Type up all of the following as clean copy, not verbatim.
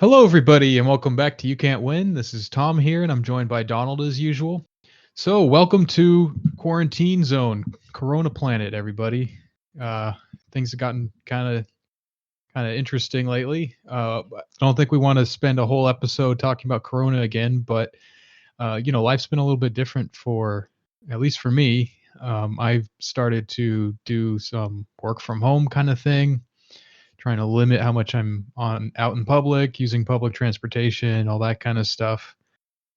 Hello, everybody, and welcome back to You Can't Win. This is Tom here, and I'm joined by Donald as usual. So, welcome to Quarantine Zone, Corona Planet, everybody. Uh, things have gotten kind of interesting lately. I don't think we want to spend a whole episode talking about Corona again, but life's been a little bit different for at least for me. I've started to do some work from home kind of thing, trying to limit how much I'm on out in public, using public transportation, all that kind of stuff.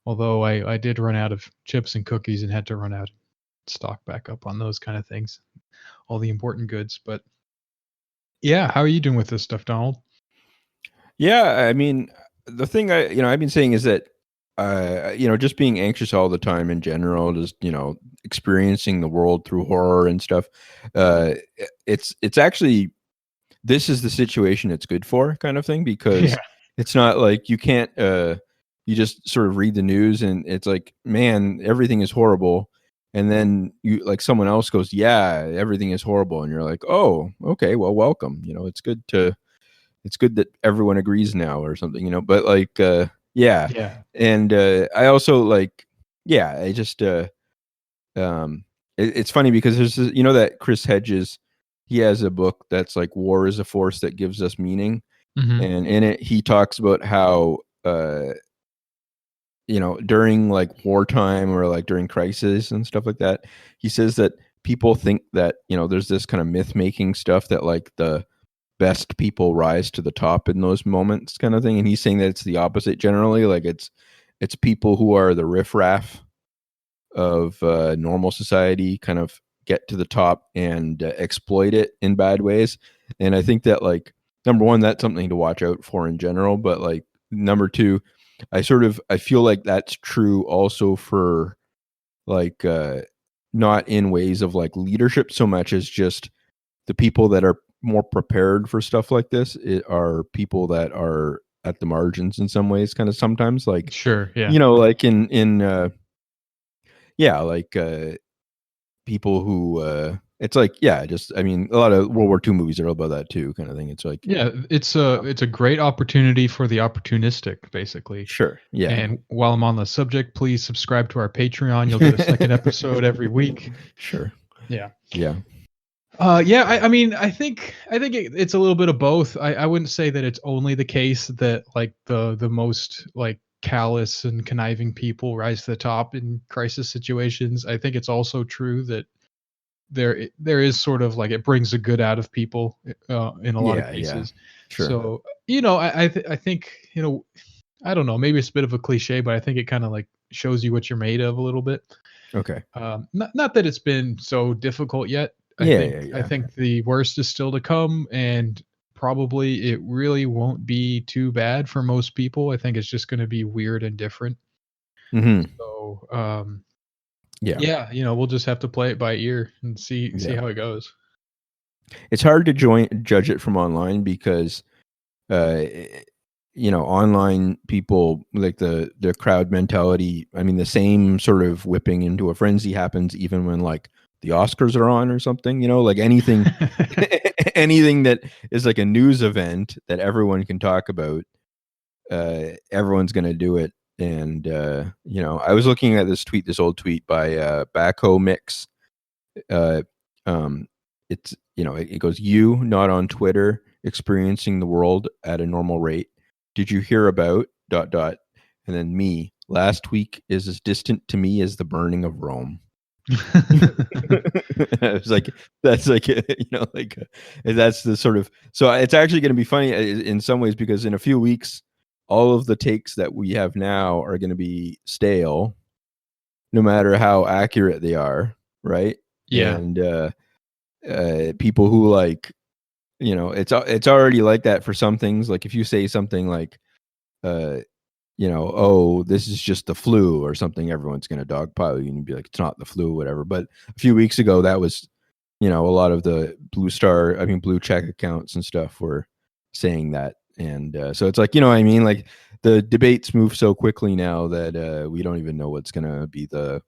Although I did run out of chips and cookies and had to run out stock back up on those kind of things, all the important goods. But yeah, how are you doing with this stuff, Donald? Yeah, I mean, the thing I've been saying is that, just being anxious all the time in general, just, experiencing the world through horror and stuff. It's actually, this is the situation it's good for, kind of thing, because Yeah. it's not like you can't, you just sort of read the news and it's like, man, everything is horrible. And then like someone else goes, yeah, everything is horrible. And you're like, oh, okay, well, welcome. It's good that everyone agrees now or something, but like, yeah. Yeah. And, I also like, yeah, I just, it's funny because there's this, that Chris Hedges, he has a book that's like War is a Force That Gives Us Meaning. Hmm. And in it, he talks about how, during like wartime or like during crisis and stuff like that, he says that people think that, there's this kind of myth making stuff that like the best people rise to the top in those moments kind of thing. And he's saying that it's the opposite generally. Like it's people who are the riffraff of normal society kind of get to the top and exploit it in bad ways. And I think that like, number one, that's something to watch out for in general. But like number two, I feel like that's true also for like not in ways of like leadership so much as just the people that are more prepared for stuff like this are people that are at the margins in some ways, kind of sometimes, like, Sure. Yeah. like in yeah, like people who it's like, yeah, just, I mean, a lot of World War II movies are about that too, kind of thing. It's like, Yeah. It's a great opportunity for the opportunistic, basically. sure, yeah. And while I'm on the subject, please subscribe to our Patreon. You'll get a second episode every week. Sure. Yeah. Yeah. Yeah, I mean, I think it's a little bit of both. I wouldn't say that it's only the case that like the most like callous and conniving people rise to the top in crisis situations. I think it's also true that there is sort of like it brings the good out of people in a lot of Yeah, yeah, cases. sure. So I think I don't know, maybe it's a bit of a cliche, but I think it kind of like shows you what you're made of a little bit. Okay. Not that it's been so difficult yet. I Yeah, think yeah, I yeah. think the worst is still to come, and probably it really won't be too bad for most people. I think it's just going to be weird and different. Hmm. So, Yeah, yeah, we'll just have to play it by ear and see yeah. how it goes. It's hard to judge it from online because uh online people, like the crowd mentality, I mean, the same sort of whipping into a frenzy happens even when like the Oscars are on or something, like anything anything that is like a news event that everyone can talk about, everyone's going to do it. And I was looking at this old tweet by Backhoe Mix. uh it's, it goes, you not on Twitter experiencing the world at a normal rate, did you hear about dot dot, and then me, last week is as distant to me as the burning of Rome. I was like, that's like, like, that's the sort of, so it's actually going to be funny in some ways, because in a few weeks all of the takes that we have now are going to be stale, no matter how accurate they are, right? Yeah. And people who like, it's already like that for some things. Like if you say something like, uh, oh, this is just the flu or something, everyone's going to dogpile you and be like, it's not the flu, whatever. But a few weeks ago, that was, a lot of the blue check accounts and stuff were saying that. And so it's like, I mean, like the debates move so quickly now that we don't even know what's going to be the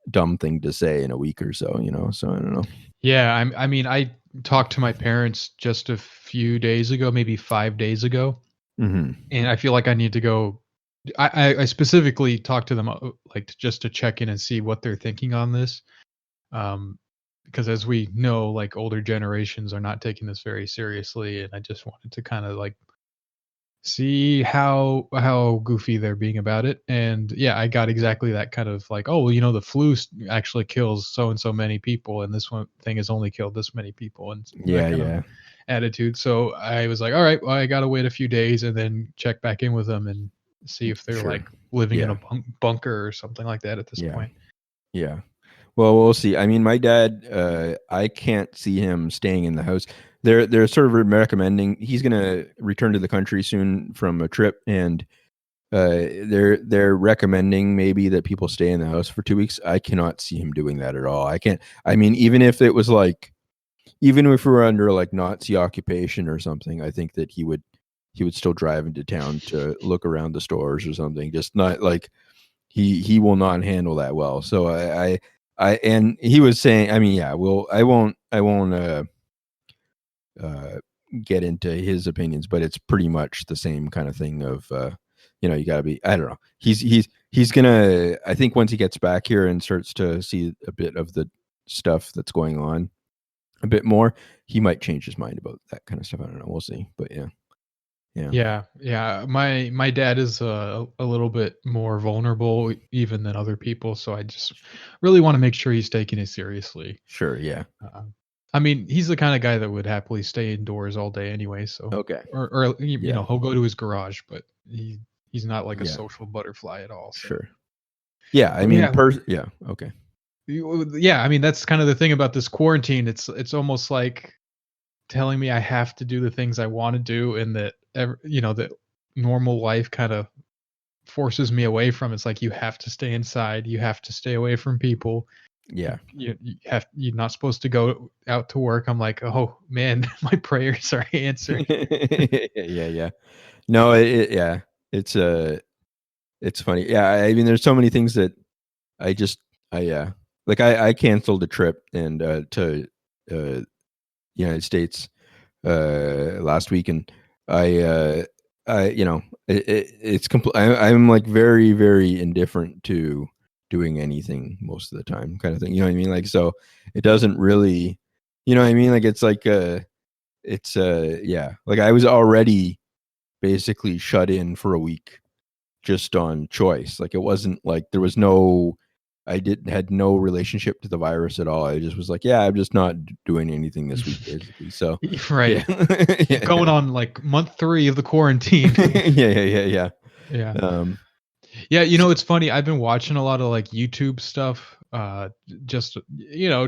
dumb thing to say in a week or so, so I don't know. Yeah, I mean, I talked to my parents just a few days ago, maybe 5 days ago, and I feel like I need to go. I specifically talked to them just to check in and see what they're thinking on this, because as we know, like older generations are not taking this very seriously, and I just wanted to kind of like see how goofy they're being about it. And yeah, I got exactly that kind of like, oh well, the flu actually kills so and so many people, and this one thing has only killed this many people, and that Yeah, kind of yeah, attitude. So I was like, all right, well, I gotta wait a few days and then check back in with them and see if they're sure. like living in Yeah, a bunker or something like that at this yeah, point. yeah. Well, we'll see. I mean, my dad, I can't see him staying in the house. They're sort of recommending he's going to return to the country soon from a trip, and they're recommending maybe that people stay in the house for 2 weeks. I cannot see him doing that at all. I can't. I mean, even if it was like, even if we were under like Nazi occupation or something, I think that he would still drive into town to look around the stores or something. Just not like he will not handle that well. So and he was saying, I mean, yeah, well, I won't uh, get into his opinions, but it's pretty much the same kind of thing of, you got to be, I don't know. He's gonna, I think once he gets back here and starts to see a bit of the stuff that's going on a bit more, he might change his mind about that kind of stuff. I don't know. We'll see. But yeah. Yeah. Yeah. My dad is a little bit more vulnerable even than other people, so I just really want to make sure he's taking it seriously. Sure. Yeah. Uh, I mean, he's the kind of guy that would happily stay indoors all day anyway. So, Okay. or Yeah. he'll go to his garage, but he's not like a Yeah. social butterfly at all. So, Sure. Yeah. I but mean, yeah, yeah. Okay. yeah. I mean, that's kind of the thing about this quarantine. It's almost like telling me I have to do the things I want to do, and that that normal life kind of forces me away from. It's like you have to stay inside, you have to stay away from people. Yeah. You're not supposed to go out to work. I'm like, oh man, my prayers are answered. Yeah. Yeah. No, yeah, it's it's funny. Yeah, I mean, there's so many things that I just, yeah, like I canceled a trip and to uh United States last week, and I it's complete. I'm like very very indifferent to doing anything most of the time, kind of thing. You know what I mean? Like, so it doesn't really, you know what I mean? Like, it's like it's yeah, like I was already basically shut in for a week just on choice. Like, it wasn't like there was no, I didn't had no relationship to the virus at all. I just was like, yeah, I'm just not doing anything this week, basically. So Right. yeah, yeah, Going on like month 3 of the quarantine. yeah, yeah, yeah, Yeah. yeah. Yeah, So, it's funny. I've been watching a lot of like YouTube stuff, just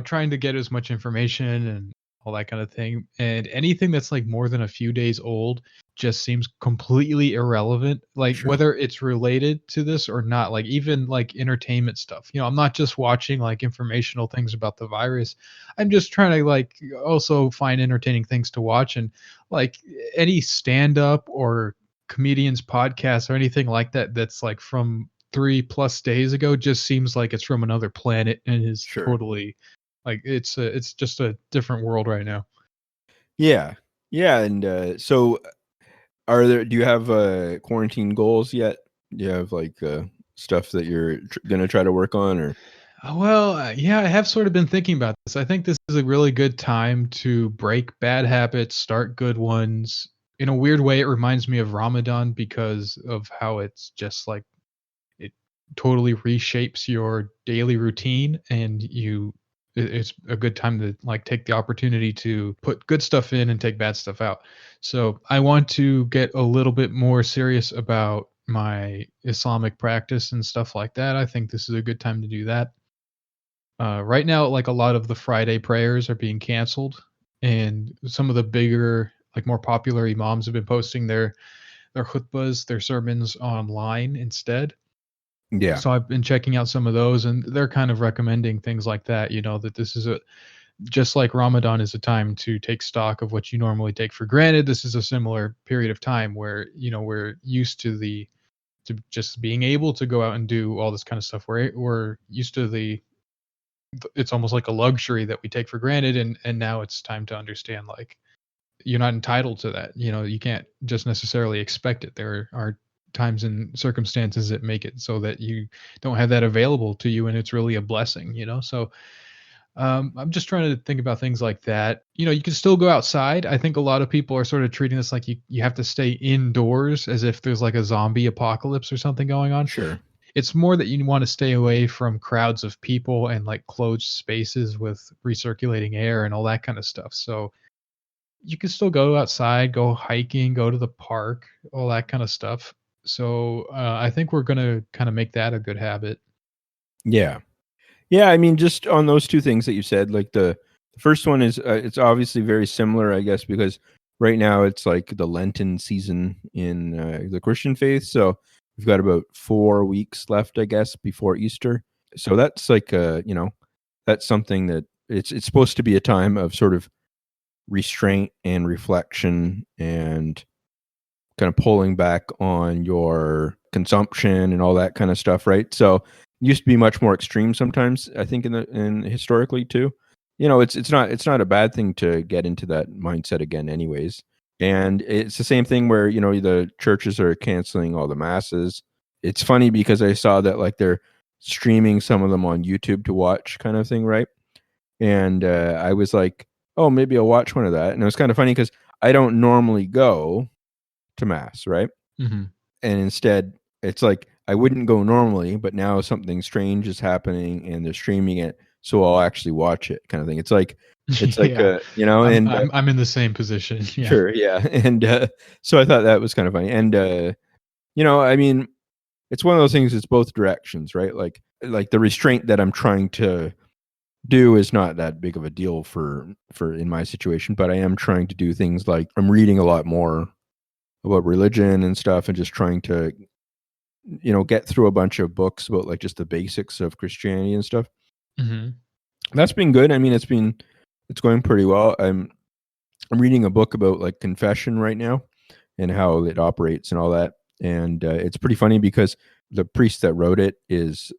trying to get as much information and all that kind of thing. And anything that's like more than a few days old just seems completely irrelevant. Like sure, whether it's related to this or not, like even like entertainment stuff. I'm not just watching like informational things about the virus. I'm just trying to like also find entertaining things to watch, and like any stand up or comedians podcast or anything like that that's like from 3+ days ago just seems like it's from another planet and is sure, totally like it's just a different world right now. yeah, yeah. And so, do you have quarantine goals yet? Do you have like stuff that you're gonna try to work on, or Well, yeah, I have sort of been thinking about this. I think this is a really good time to break bad habits, start good ones. In a weird way, it reminds me of Ramadan because of how it's just like it totally reshapes your daily routine, and it's a good time to like take the opportunity to put good stuff in and take bad stuff out. So I want to get a little bit more serious about my Islamic practice and stuff like that. I think this is a good time to do that. Right now, like a lot of the Friday prayers are being canceled, and some of the bigger, like more popular imams have been posting their khutbas, their sermons online instead. yeah, So I've been checking out some of those, and they're kind of recommending things like that. That this is a just like Ramadan is a time to take stock of what you normally take for granted. This is a similar period of time where we're used to just being able to go out and do all this kind of stuff. We're used to it's almost like a luxury that we take for granted, and now it's time to understand like you're not entitled to that. You can't just necessarily expect it. There are times and circumstances that make it so that you don't have that available to you, and it's really a blessing. So I'm just trying to think about things like that. You can still go outside. I think a lot of people are sort of treating this like you have to stay indoors as if there's like a zombie apocalypse or something going on. Sure. It's more that you want to stay away from crowds of people and like closed spaces with recirculating air and all that kind of stuff. So you can still go outside, go hiking, go to the park, all that kind of stuff. So I think we're going to kind of make that a good habit. Yeah. Yeah, I mean, just on those two things that you said, like the first one is it's obviously very similar, I guess, because right now it's like the Lenten season in the Christian faith. So we've got about 4 weeks left, I guess, before Easter. So that's like, that's something that it's supposed to be a time of sort of restraint and reflection and kind of pulling back on your consumption and all that kind of stuff, right? So it used to be much more extreme sometimes, I think, in historically too. It's not a bad thing to get into that mindset again, anyways. And it's the same thing where the churches are canceling all the masses. It's funny because I saw that like they're streaming some of them on YouTube to watch, kind of thing, right? And I was like, oh, maybe I'll watch one of that. And it was kind of funny because I don't normally go to mass, right? Mm-hmm. And instead, it's like I wouldn't go normally, but now something strange is happening and they're streaming it, so I'll actually watch it, kind of thing. It's like Yeah, I'm, and I'm I'm in the same position. Yeah. sure, yeah, and so I thought that was kind of funny, and I mean, it's one of those things. It's both directions, right? Like the restraint that I'm trying to do is not that big of a deal for in my situation, but I am trying to do things like I'm reading a lot more about religion and stuff, and just trying to get through a bunch of books about like just the basics of Christianity and stuff. Mm-hmm. That's been good. I mean, it's going pretty well. I'm reading a book about like confession right now and how it operates and all that, and it's pretty funny because the priest that wrote it is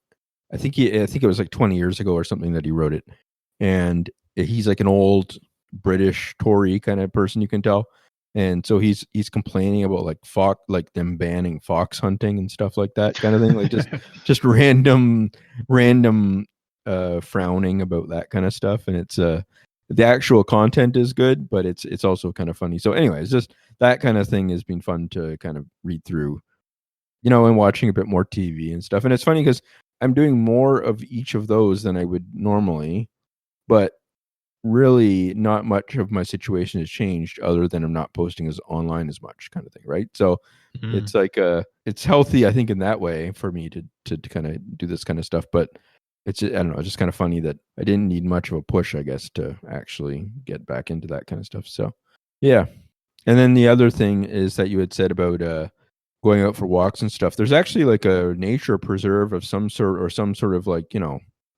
I think it was like 20 years ago or something that he wrote it, and he's like an old British Tory kind of person, you can tell. And so he's complaining about like them banning fox hunting and stuff like that, kind of thing, like just random frowning about that kind of stuff. And it's the actual content is good, but it's also kind of funny. So anyways, just that kind of thing has been fun to kind of read through, and watching a bit more TV and stuff. And it's funny because I'm doing more of each of those than I would normally, but really not much of my situation has changed other than I'm not posting as online as much, kind of thing, right? So Mm-hmm. it's like it's healthy, I think, in that way for me to kind of do this kind of stuff. But it's, I don't know, it's just kind of funny that I didn't need much of a push, I guess, to actually get back into that kind of stuff. So yeah. And then the other thing is that you had said about going out for walks and stuff. There's actually like a nature preserve of some sort, or some sort of like,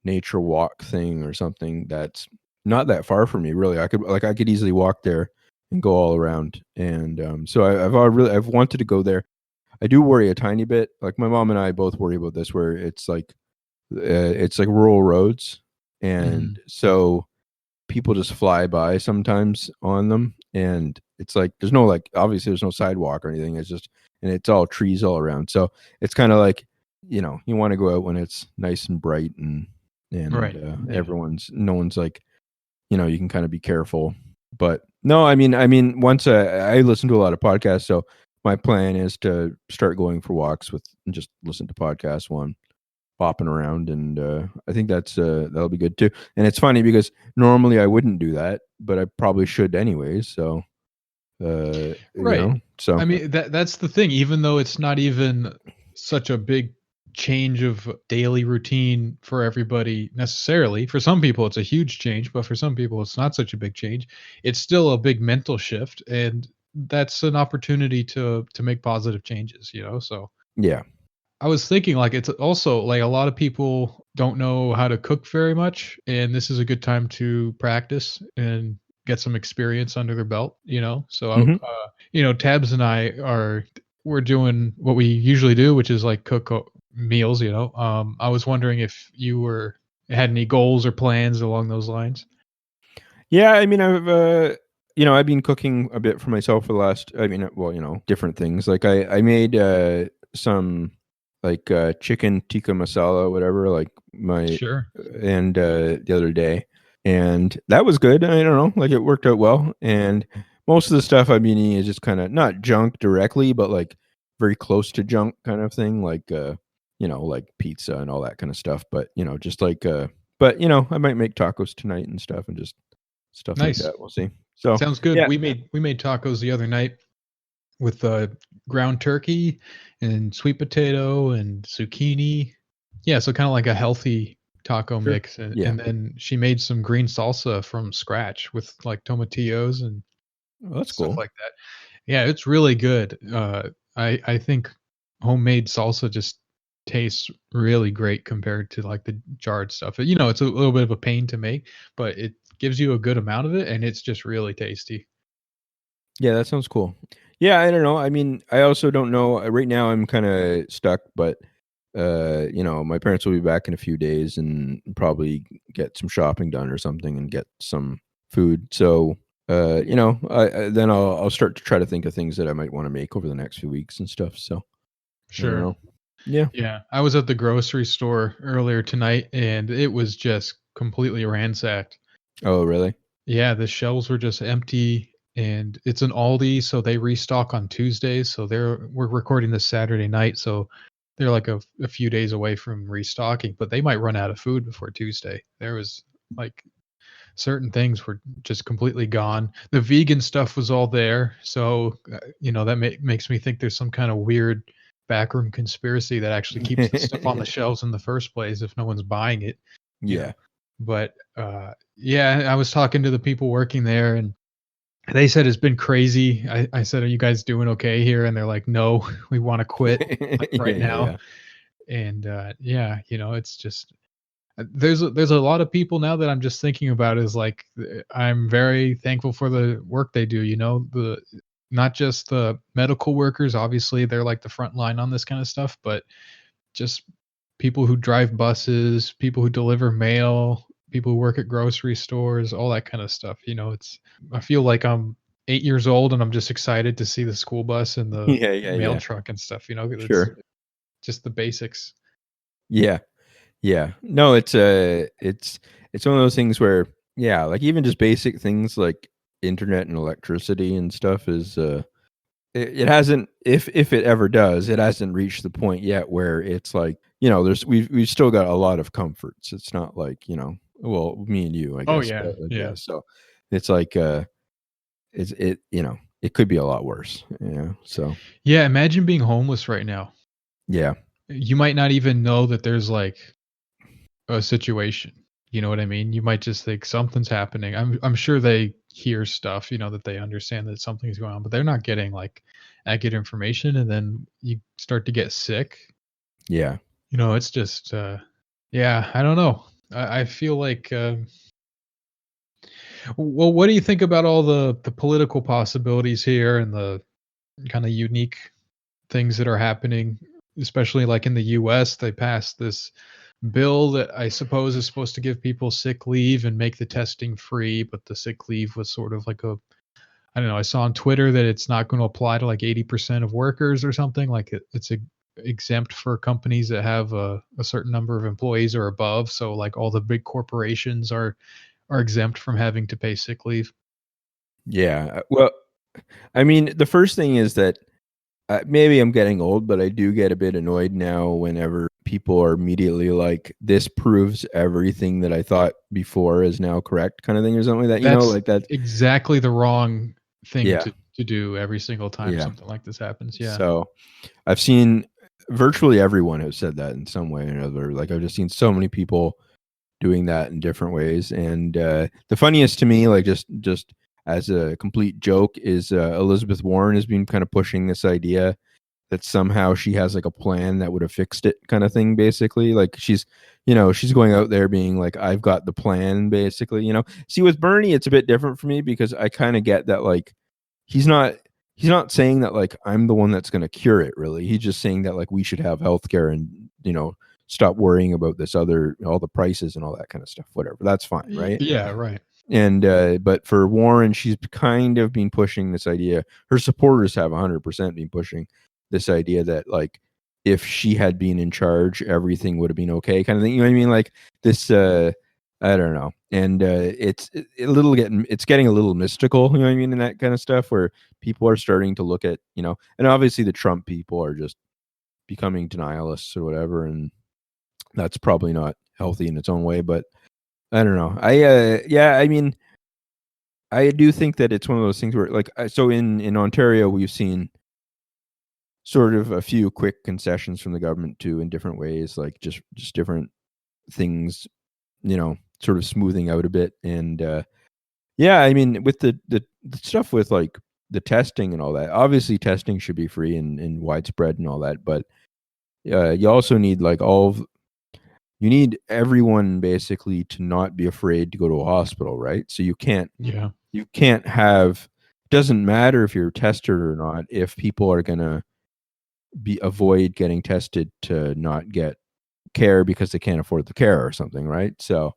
nature walk thing or something that's not that far from me, really. I could easily walk there and go all around. And so I've wanted to go there. I do worry a tiny bit. Like my mom and I both worry about this, where it's like rural roads, Mm-hmm. and so people just fly by sometimes on them, and it's like there's no, like, obviously there's no sidewalk or anything. It's just, and it's all trees all around. So it's kind of like, you want to go out when it's nice and bright, and Right. Yeah. no one's like, you can kind of be careful. But no, I mean, once I listen to a lot of podcasts, so my plan is to start going for walks and just listen to podcasts while I'm bopping around, and I think that'll be good too. And it's funny because normally I wouldn't do that, but I probably should anyways. So Right. so I mean, that's the thing. Even though it's not even such a big change of daily routine for everybody necessarily. For some people, it's a huge change, but for some people, it's not such a big change. It's still a big mental shift, and that's an opportunity to make positive changes. So yeah. I was thinking, like, it's also like a lot of people don't know how to cook very much, and this is a good time to practice and get some experience under their belt. So, Hmm. Tabs and we're doing what we usually do, which is like cook meals. I was wondering if you had any goals or plans along those lines. Yeah, I mean, I've been cooking a bit for myself for the last. I mean, well, different things. Like I made some like chicken tikka masala, whatever. Like my Sure. and the other day, and that was good. I don't know, like it worked out well. And most of the stuff I've been eating is just kind of not junk directly, but like very close to junk kind of thing, like like pizza and all that kind of stuff. But just like but I might make tacos tonight and stuff, and just stuff like Nice. that. We'll see. So Sounds good. yeah, We made tacos the other night with ground turkey and sweet potato and zucchini. Yeah, so kind of like a healthy taco sure. mix, and, Yeah, and then she made some green salsa from scratch with like tomatillos and well, that's stuff cool. like that. Yeah, it's really good. I think homemade salsa just tastes really great compared to like the jarred stuff. It's a little bit of a pain to make, but it gives you a good amount of it, and it's just really tasty. Yeah, that sounds cool. Yeah, I don't know. I mean, I also don't know. Right now, I'm kind of stuck, but my parents will be back in a few days and probably get some shopping done or something and get some food. So, then I'll start to try to think of things that I might want to make over the next few weeks and stuff. So, I don't Sure. know. Yeah. Yeah, I was at the grocery store earlier tonight, and it was just completely ransacked. Oh, really? Yeah, the shelves were just empty, and it's an Aldi, so they restock on Tuesdays. So we're recording this Saturday night, so they're like a few days away from restocking, but they might run out of food before Tuesday. There was like certain things were just completely gone. The vegan stuff was all there, so that makes me think there's some kind of weird backroom conspiracy that actually keeps the stuff on the shelves in the first place if no one's buying it. You know, Yeah. but yeah, I was talking to the people working there, and they said it's been crazy. I said, "Are you guys doing okay here?" And they're like, "No, we want to quit like Yeah, right yeah, now." yeah. And yeah, it's just there's a lot of people now that I'm just thinking about is like I'm very thankful for the work they do. The not just the medical workers, obviously they're like the front line on this kind of stuff, but just people who drive buses, people who deliver mail, people who work at grocery stores, all that kind of stuff. I feel like I'm 8 years old and I'm just excited to see the school bus and the Yeah, yeah, mail yeah. truck and stuff. It's Sure. just the basics. Yeah. Yeah. No, it's one of those things where yeah, like even just basic things like internet and electricity and stuff is it hasn't if it ever does, it hasn't reached the point yet where it's like, we've still got a lot of comforts. It's not like, well, me and you, I Oh guess, yeah, but like yeah. yeah, so it's like it could be a lot worse, So, Yeah, imagine being homeless right now. yeah. You might not even know that there's like a situation. You know what I mean? You might just think something's happening. I'm sure they hear stuff, that they understand that something's going on, but they're not getting like accurate information, and then you start to get sick. Yeah. It's just yeah, I don't know. I feel like well, what do you think about all the political possibilities here and the kind of unique things that are happening, especially like in the US? They passed this bill that I suppose is supposed to give people sick leave and make the testing free, but the sick leave was sort of like I don't know, I saw on Twitter that it's not going to apply to like 80% of workers or something. Like it's exempt for companies that have a certain number of employees or above. So like all the big corporations are exempt from having to pay sick leave. Yeah. Well, I mean, the first thing is that maybe I'm getting old, but I do get a bit annoyed now whenever people are immediately like, "This proves everything that I thought before is now correct," kind of thing, or something like that. That's Like that. exactly the wrong thing Yeah, to do every single time yeah. something like this happens. Yeah. So I've seen virtually everyone has said that in some way or another. Like I've just seen so many people doing that in different ways, and the funniest to me, like just as a complete joke, is Elizabeth Warren has been kind of pushing this idea that somehow she has like a plan that would have fixed it kind of thing, basically. Like she's going out there being like, I've got the plan, basically. See, with Bernie it's a bit different for me because I kind of get that, like, he's not he's not saying that like I'm the one that's going to cure it, really. He's just saying that like we should have healthcare and stop worrying about this other all the prices and all that kind of stuff, whatever. That's fine, right? Yeah, right. And but for Warren, she's kind of been pushing this idea. Her supporters have 100% been pushing this idea that like if she had been in charge, everything would have been okay, kind of thing. You know what I mean? Like this. I don't know. And it's it's getting a little mystical. You know what I mean? And that kind of stuff where people are starting to look at, you know, and obviously the Trump people are just becoming denialists or whatever, and that's probably not healthy in its own way. But I don't know. Yeah, I mean, I do think that it's one of those things where, like, so in Ontario, we've seen sort of a few quick concessions from the government too, in different ways, like just different things, you know, sort of smoothing out a bit. And yeah, I mean, with the stuff with like the testing and all that, obviously testing should be free and widespread and all that, but you also need like you need everyone basically to not be afraid to go to a hospital, right? So Yeah. you can't have, doesn't matter if you're tested or not, if people are gonna avoid getting tested to not get care because they can't afford the care or something, right? So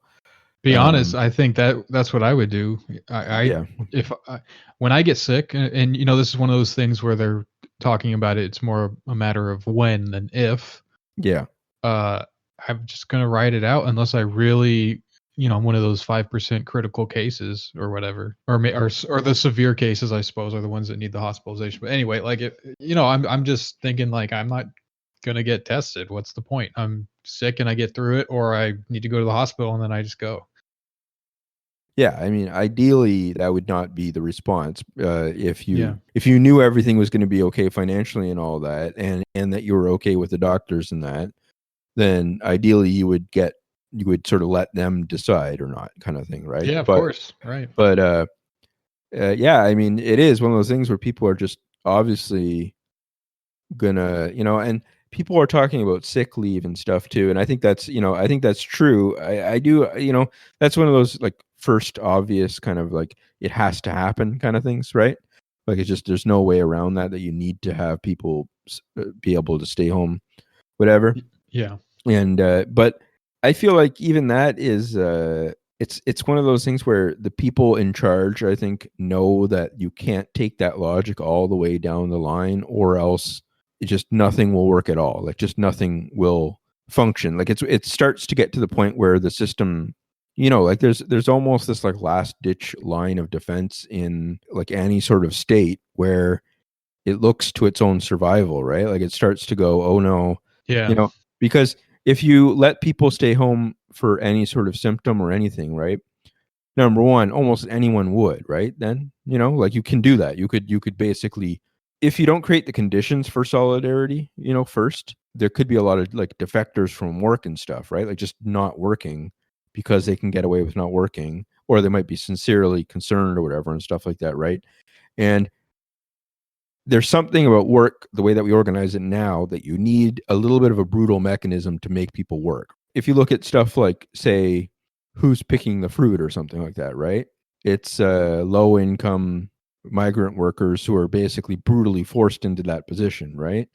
Be honest, um I think that's what I would do. I yeah, if I, when I get sick, and you know, this is one of those things where they're talking about it. It's more a matter of when than if. yeah, Uh, I'm just gonna write it out unless I really, you know, I'm one of those 5% critical cases or whatever, or the severe cases, I suppose, are the ones that need the hospitalization. But anyway, like it, you know, I'm just thinking like I'm not gonna get tested. What's the point? I'm sick and I get through it, or I need to go to the hospital and then I just go. yeah. I mean, ideally, that would not be the response. Yeah. If you knew everything was going to be okay financially and all that, and that you were okay with the doctors and that, then ideally you would sort of let them decide or not, kind of thing, right? Yeah, of course. Right. But yeah, I mean, it is one of those things where people are just obviously gonna, you know, and people are talking about sick leave and stuff too, and I think that's, you know, I think that's true. I do, you know, that's one of those like first obvious kind of like it has to happen kind of things, right? Like it's just there's no way around that you need to have people be able to stay home, whatever. Yeah. And but I feel like even that is it's one of those things where the people in charge, I think, know that you can't take that logic all the way down the line, or else it just nothing will work at all. Like just nothing will function. Like it starts to get to the point where the system, you know, like there's almost this like last ditch line of defense in like any sort of state where it looks to its own survival, right? Like it starts to go, oh no, Yeah. you know, because if you let people stay home for any sort of symptom or anything, right? Number one, almost anyone would, right? Then, you know, like you can do that. You could basically, if you don't create the conditions for solidarity, you know, first, there could be a lot of like defectors from work and stuff, right? Like just not working because they can get away with not working, or they might be sincerely concerned or whatever and stuff like that, right? And there's something about work, the way that we organize it now, that you need a little bit of a brutal mechanism to make people work. If you look at stuff like, say, who's picking the fruit or something like that, right? It's low income migrant workers who are basically brutally forced into that position, right?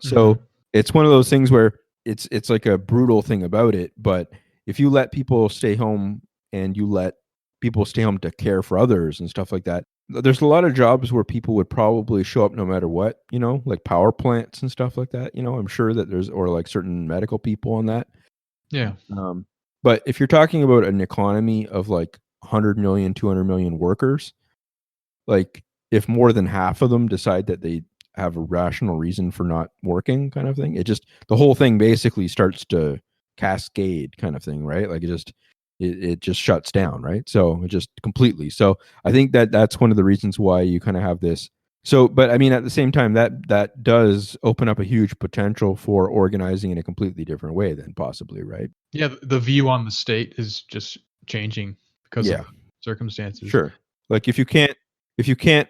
Hmm. So it's one of those things where it's like a brutal thing about it. But if you let people stay home and you let people stay home to care for others and stuff like that, there's a lot of jobs where people would probably show up no matter what, you know, like power plants and stuff like that. You know, I'm sure that there's, or like certain medical people on that. Yeah. Um, but if you're talking about an economy of like 100 million, 200 million workers, like if more than half of them decide that they have a rational reason for not working, kind of thing, it just, the whole thing basically starts to cascade, kind of thing, right? Like it just shuts down, right? So it just completely. So I think that that's one of the reasons why you kind of have this. So, but I mean, at the same time, that does open up a huge potential for organizing in a completely different way, then possibly, right? Yeah. The view on the state is just changing because of Yeah, circumstances. sure. Like if you can't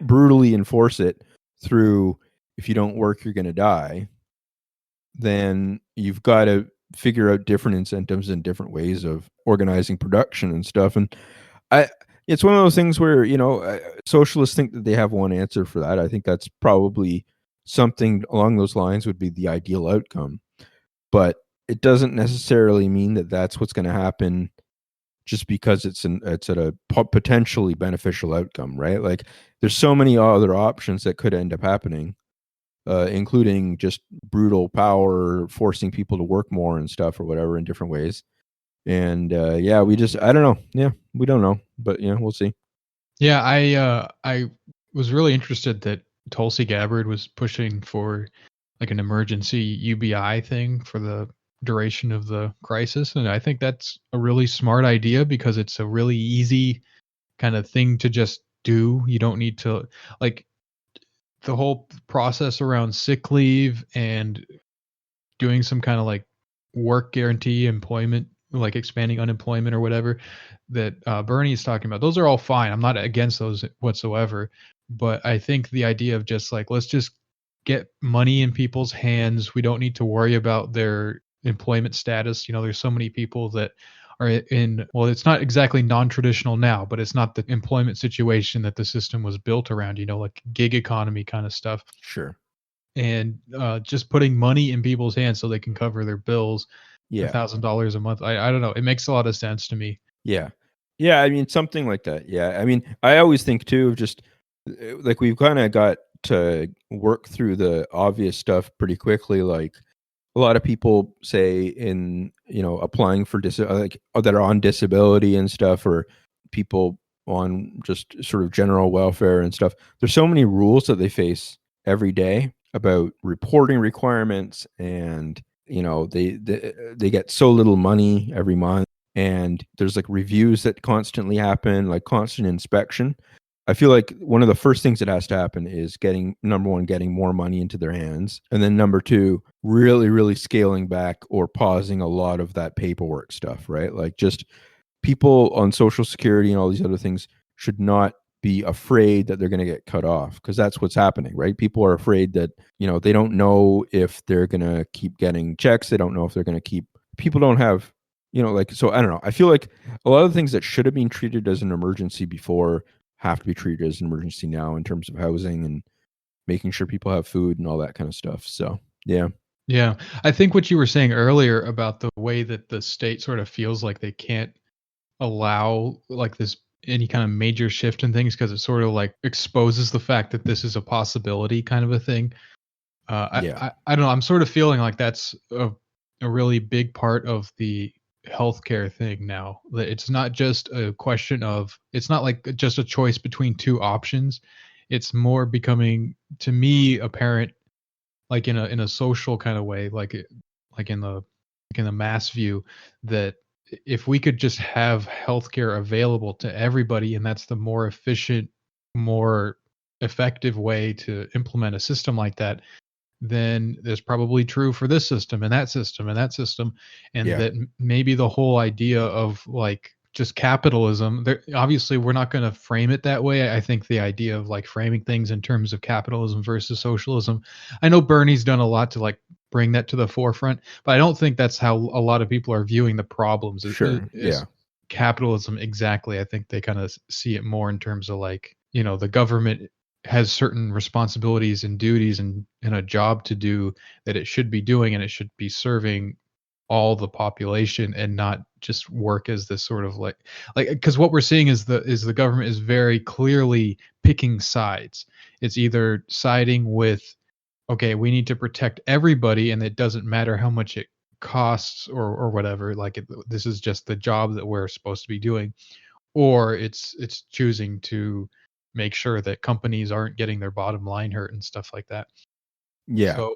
brutally enforce it through, if you don't work you're going to die, then you've got to figure out different incentives and different ways of organizing production and stuff. And I, it's one of those things where, you know, socialists think that they have one answer for that. I think that's probably something along those lines would be the ideal outcome, but it doesn't necessarily mean that that's what's going to happen just because it's at a potentially beneficial outcome, right? Like there's so many other options that could end up happening, including just brutal power, forcing people to work more and stuff or whatever in different ways. And yeah, I don't know. Yeah, we don't know, but yeah, we'll see. Yeah, I was really interested that Tulsi Gabbard was pushing for like an emergency UBI thing for the duration of the crisis, and I think that's a really smart idea because it's a really easy kind of thing to just do. You don't need to like the whole process around sick leave and doing some kind of like work guarantee employment, like expanding unemployment or whatever that Bernie is talking about. Those are all fine. I'm not against those whatsoever. But I think the idea of just like, let's just get money in people's hands. We don't need to worry about their employment status. You know, there's so many people that are in, well, it's not exactly non-traditional now, but it's not the employment situation that the system was built around, you know, like gig economy kind of stuff. Sure. And just putting money in people's hands so they can cover their bills, Yeah. $1,000 a month. I don't know. It makes a lot of sense to me. Yeah. Yeah, I mean something like that. Yeah. I mean, I always think too of just like we've kind of got to work through the obvious stuff pretty quickly, like a lot of people say in, applying for like that are on disability and stuff, or people on just sort of general welfare and stuff. There's so many rules that they face every day about reporting requirements, and they get so little money every month, and there's like reviews that constantly happen, like constant inspection. I feel like one of the first things that has to happen is number one, getting more money into their hands. And then number two, really, really scaling back or pausing a lot of that paperwork stuff, right? Like just people on Social Security and all these other things should not be afraid that they're going to get cut off, because that's what's happening, right? People are afraid that, they don't know if they're going to keep getting checks. They don't know if they're going to people don't have, so I don't know. I feel like a lot of the things that should have been treated as an emergency before have to be treated as an emergency now, in terms of housing and making sure people have food and all that kind of stuff. So, yeah. Yeah. I think what you were saying earlier about the way that the state sort of feels like they can't allow like this any kind of major shift in things because it sort of like exposes the fact that this is a possibility kind of a thing. Yeah. I don't know. I'm sort of feeling like that's a really big part of the healthcare thing now. That it's not just a question of, it's not like just a choice between two options. It's more becoming, to me, apparent, like in a social kind of way, like in the mass view, that if we could just have healthcare available to everybody, and that's the more efficient, more effective way to implement a system like that, then that's probably true for this system and that system and that system. And Yeah. that maybe the whole idea of like just capitalism, there, obviously we're not going to frame it that way. I think the idea of like framing things in terms of capitalism versus socialism, I know Bernie's done a lot to like bring that to the forefront, but I don't think that's how a lot of people are viewing the problems Sure. is Yeah. capitalism exactly. I think they kind of see it more in terms of like, you know, the government has certain responsibilities and duties and a job to do that it should be doing, and it should be serving all the population and not just work as this sort of like because what we're seeing is the government is very clearly picking sides. It's either siding with, okay, we need to protect everybody and it doesn't matter how much it costs or whatever, like this is just the job that we're supposed to be doing, or it's choosing to make sure that companies aren't getting their bottom line hurt and stuff like that. Yeah. So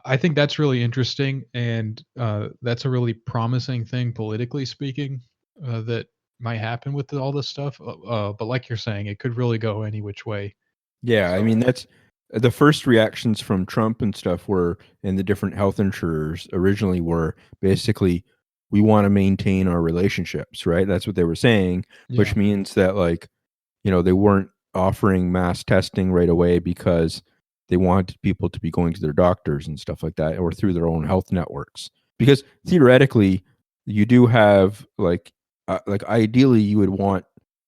I think that's really interesting, and that's a really promising thing politically speaking, that might happen with all this stuff. But like you're saying, it could really go any which way. Yeah. I So mean, that's the first reactions from Trump and stuff were, and the different health insurers originally were basically, we want to maintain our relationships, right? That's what they were saying, yeah, which means that, like, they weren't offering mass testing right away because they wanted people to be going to their doctors and stuff like that, or through their own health networks. Because theoretically, you do have like ideally you would want,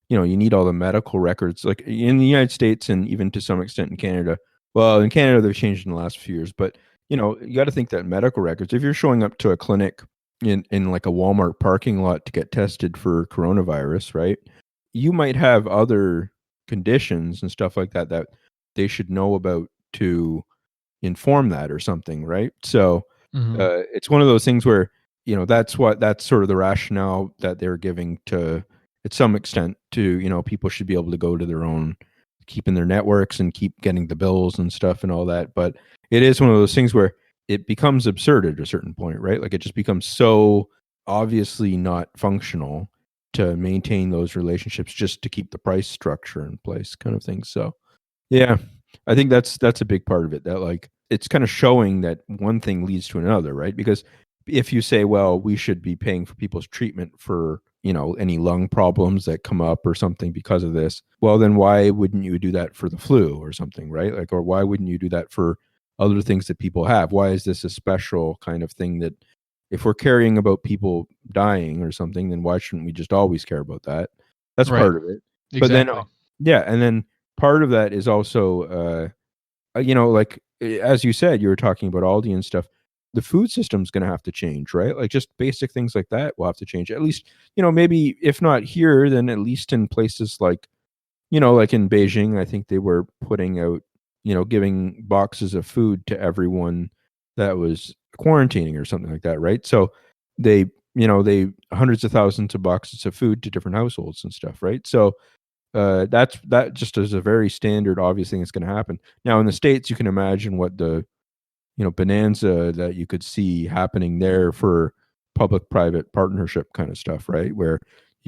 you need all the medical records, like in the United States and even to some extent in Canada. Well, in Canada they've changed in the last few years, but you got to think that medical records, if you're showing up to a clinic, in like a Walmart parking lot to get tested for coronavirus, right? You might have other conditions and stuff like that that they should know about to inform that or something, right? So Mhm. it's one of those things where that's sort of the rationale that they're giving to, at some extent, to people should be able to go to their own, keeping their networks and keep getting the bills and stuff and all that. But it is one of those things where it becomes absurd at a certain point, right? Like it just becomes so obviously not functional to maintain those relationships just to keep the price structure in place, kind of thing. So yeah, I think that's a big part of it. That like it's kind of showing that one thing leads to another, right? Because if you say, well, we should be paying for people's treatment for any lung problems that come up or something because of this, well, then why wouldn't you do that for the flu or something, right? Like, or why wouldn't you do that for other things that people have? Why is this a special kind of thing that, if we're caring about people dying or something, then why shouldn't we just always care about that? That's Right. part of it. But then, Exactly. yeah, and then part of that is also, like as you said, you were talking about Aldi and stuff. The food system's going to have to change, right? Like just basic things like that will have to change. At least, maybe if not here, then at least in places like, like in Beijing, I think they were putting out, giving boxes of food to everyone that was quarantining or something like that, right? So they hundreds of thousands of boxes of food to different households and stuff, right? So that just is a very standard, obvious thing that's going to happen. Now in the States, you can imagine what the bonanza that you could see happening there for public-private partnership kind of stuff, right? Where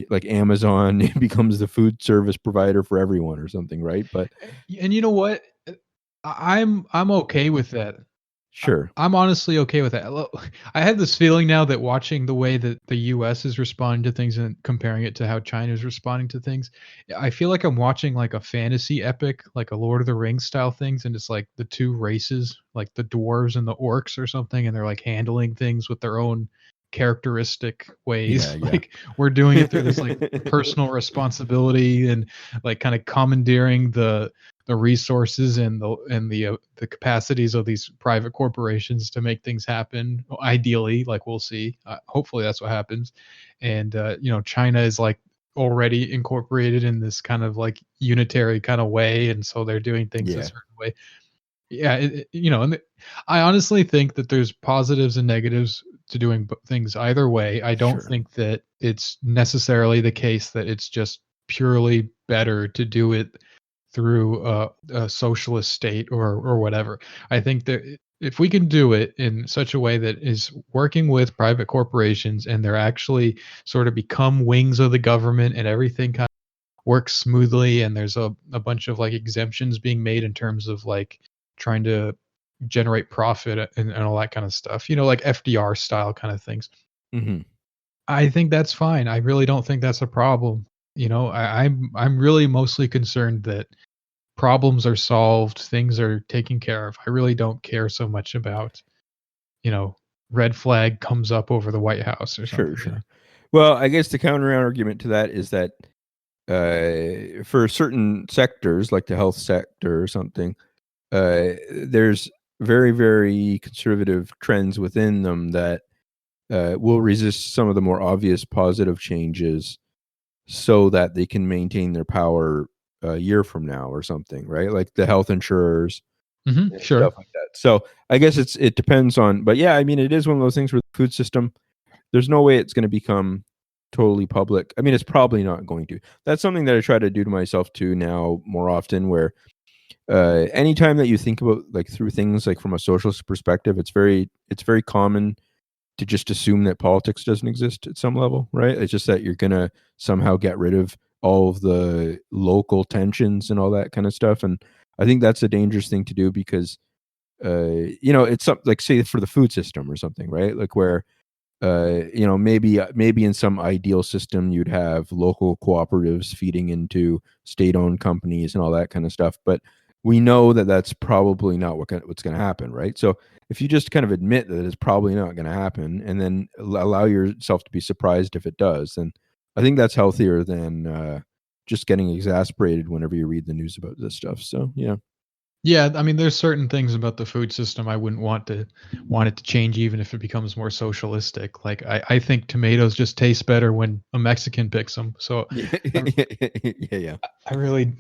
like Amazon becomes the food service provider for everyone or something, right? But And you know what? I'm okay with that. sure, I'm honestly okay with that. I have this feeling now that watching the way that the US is responding to things and comparing it to how China is responding to things, I feel like I'm watching like a fantasy epic, like a Lord of the Rings style things, and it's like the two races, like the dwarves and the orcs or something, and they're like handling things with their own characteristic yeah, ways. yeah. Like we're doing it through this like personal responsibility and like kind of commandeering the resources and the capacities of these private corporations to make things happen. Ideally, like we'll see. Hopefully, that's what happens. And China is like already incorporated in this kind of like unitary kind of way, and so they're doing things a Yeah, certain way. Yeah, and I honestly think that there's positives and negatives to doing things either way. I don't sure. think that it's necessarily the case that it's just purely better to do it through a socialist state or whatever. I think that if we can do it in such a way that is working with private corporations and they're actually sort of become wings of the government and everything kind of works smoothly and there's a bunch of like exemptions being made in terms of like trying to generate profit and all that kind of stuff, like FDR style kind of things. Hmm. I think that's fine. I really don't think that's a problem. I'm really mostly concerned that problems are solved, things are taken care of. I really don't care so much about, you know, red flag comes up over the White House or Sure, something. sure. Well, I guess the counter argument to that is that for certain sectors, like the health sector or something, there's very, very conservative trends within them that will resist some of the more obvious positive changes so that they can maintain their power a year from now or something, right? Like the health insurers and Sure. stuff like that. So I guess it depends on, but yeah, I mean, it is one of those things where the food system, there's no way it's going to become totally public. I mean, it's probably not going to. That's something that I try to do to myself too now more often, where anytime that you think about like through things like from a socialist perspective, it's very common to just assume that politics doesn't exist at some level, right? It's just that you're gonna somehow get rid of all of the local tensions and all that kind of stuff. And I think that's a dangerous thing to do because it's something like, say, for the food system or something, right? Like where maybe in some ideal system you'd have local cooperatives feeding into state-owned companies and all that kind of stuff, but we know that that's probably not what's going to happen, right? So if you just kind of admit that it's probably not going to happen and then allow yourself to be surprised if it does, then I think that's healthier than just getting exasperated whenever you read the news about this stuff. So yeah. Yeah, I mean, there's certain things about the food system I wouldn't want it to change, even if it becomes more socialistic. Like I think tomatoes just taste better when a Mexican picks them. So Yeah, I, yeah, yeah, I really,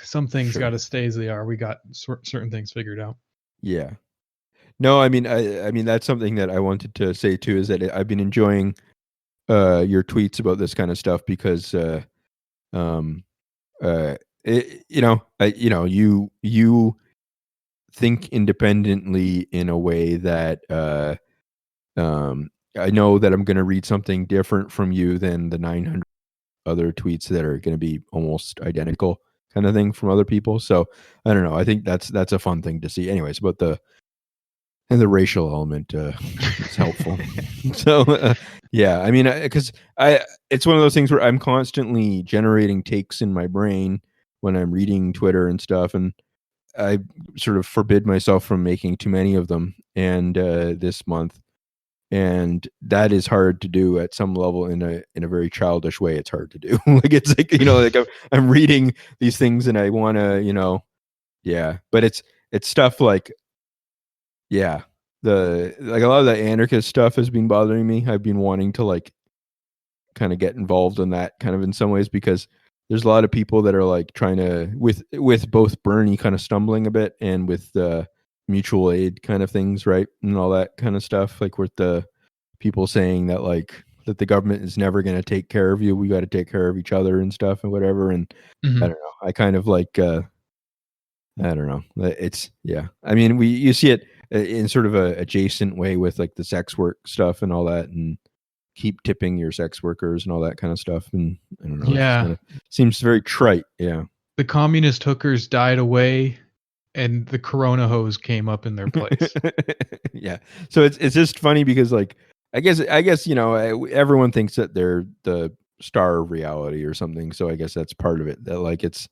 some things got sure, to stay as they are. We got certain things figured out. yeah. No, I mean that's something that I wanted to say too is that I've been enjoying your tweets about this kind of stuff because um you think independently in a way that I know that I'm going to read something different from you than the 900 other tweets that are going to be almost identical kind of thing from other people. So I don't know. I think that's a fun thing to see. Anyways, but the racial element is helpful. So yeah, I mean, because it's one of those things where I'm constantly generating takes in my brain when I'm reading Twitter and stuff, and I sort of forbid myself from making too many of them. And this month, and that is hard to do at some level in a very childish way. It's hard to do. Like it's like like I'm reading these things and I want to yeah, but it's stuff like yeah, the like a lot of the anarchist stuff has been bothering me. I've been wanting to like kind of get involved in that kind of in some ways because there's a lot of people that are like trying to with both Bernie kind of stumbling a bit and with the mutual aid kind of things, right? And all that kind of stuff, like with the people saying that like that the government is never going to take care of you. We got to take care of each other and stuff and whatever. And I Hmm. don't know. I kind of like I don't know. It's yeah. I mean, you see it in sort of a adjacent way with like the sex work stuff and all that, and keep tipping your sex workers and all that kind of stuff. And I don't know. It's just Yeah, kind of seems very trite. Yeah. the communist hookers died away, and the Corona hose came up in their place. Yeah. So it's just funny because like I guess everyone thinks that they're the star of reality or something. So I guess that's part of it. That like it's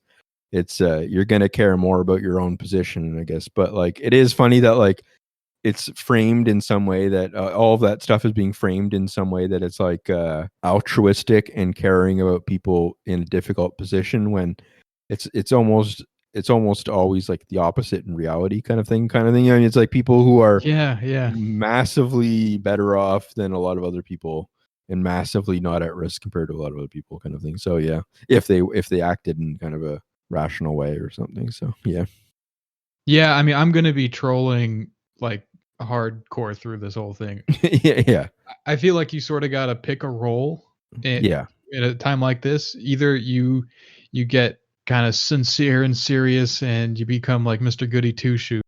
you're gonna care more about your own position, I guess. But like it is funny that like it's framed in some way that all of that stuff is being framed in some way that it's like altruistic and caring about people in a difficult position when it's almost always like the opposite in reality kind of thing. I mean, it's like people who are Yeah, yeah. massively better off than a lot of other people and massively not at risk compared to a lot of other people kind of thing. So yeah, if they acted in kind of a rational way or something. So yeah. Yeah, I mean, I'm gonna be trolling like hardcore through this whole thing. Yeah, yeah. I feel like you sort of gotta pick a role at Yeah. at a time like this. Either you get kind of sincere and serious, and you become like Mr. Goody Two Shoes,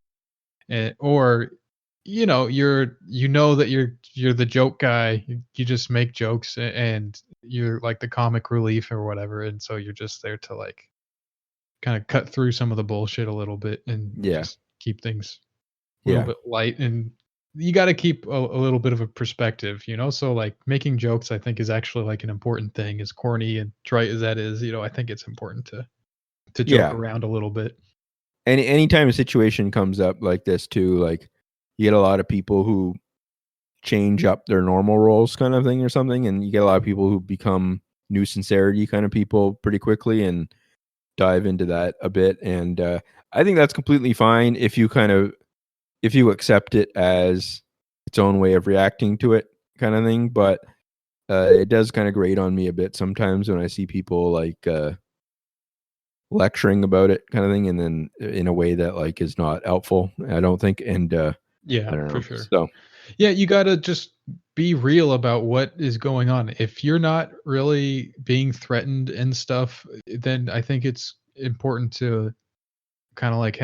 or that you're the joke guy. You just make jokes, and you're like the comic relief or whatever, and so you're just there to like kind of cut through some of the bullshit a little bit and Yeah. just keep things a little Yeah. bit light. And you got to keep a little bit of a perspective, so like making jokes I think is actually like an important thing, as corny and trite as that is. I think it's important to joke Yeah. around a little bit. Anytime a situation comes up like this too, like you get a lot of people who change up their normal roles kind of thing or something, and you get a lot of people who become new sincerity kind of people pretty quickly and dive into that a bit. And I think that's completely fine if you accept it as its own way of reacting to it kind of thing. But it does kind of grate on me a bit sometimes when I see people like lecturing about it kind of thing, and then in a way that like is not helpful, I don't think. And I Yeah, don't for know. sure. So Yeah, you got to just be real about what is going on. If you're not really being threatened and stuff, then I think it's important to kind of like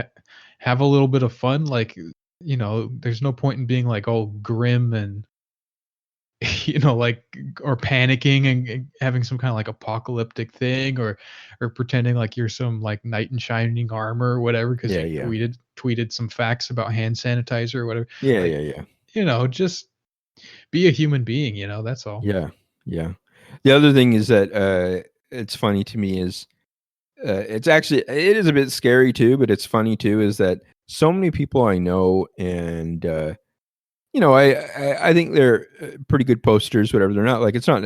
have a little bit of fun. Like, there's no point in being like all grim and like, or panicking and having some kind of like apocalyptic thing, or pretending like you're some like knight in shining armor or whatever because yeah, you yeah, tweeted some facts about hand sanitizer or whatever. yeah, Like, yeah, yeah. just be a human being, that's all. Yeah, yeah. The other thing is that it's funny to me is it is a bit scary too, but it's funny too is that so many people I know and I think they're pretty good posters, whatever. They're not like it's not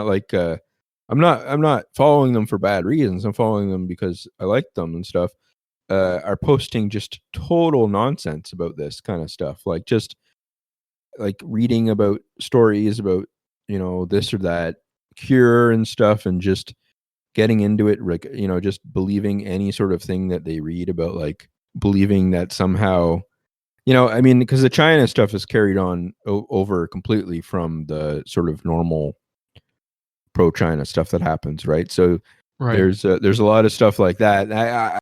like I'm not following them for bad reasons. I'm following them because I like them and stuff. are posting just total nonsense about this kind of stuff, like just like reading about stories about this or that cure and stuff, and just getting into it, like just believing any sort of thing that they read about, like believing that somehow I mean, because the China stuff is carried on over completely from the sort of normal pro-China stuff that happens, right? So Right. there's a lot of stuff like that.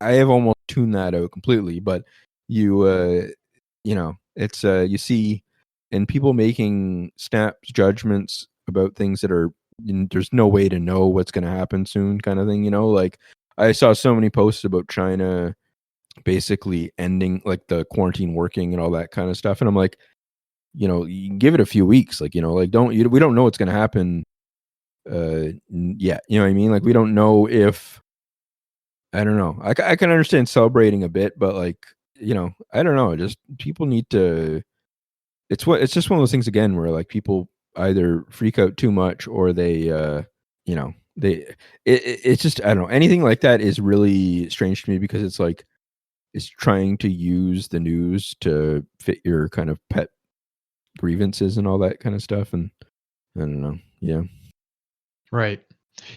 I have almost tuned that out completely, but you it's you see, and people making snap judgments about things that are there's no way to know what's going to happen soon, kind of thing. Like I saw so many posts about China basically ending like the quarantine working and all that kind of stuff, and I'm like, you can give it a few weeks, like like we don't know what's going to happen yeah, you know what I mean? Like we don't know if I don't know. I can understand celebrating a bit, but like I don't know. Just people need to. It's just one of those things again where like people either freak out too much or they they it's just I don't know, anything like that is really strange to me, because it's like it's trying to use the news to fit your kind of pet grievances and all that kind of stuff, and I don't know. Yeah. Right.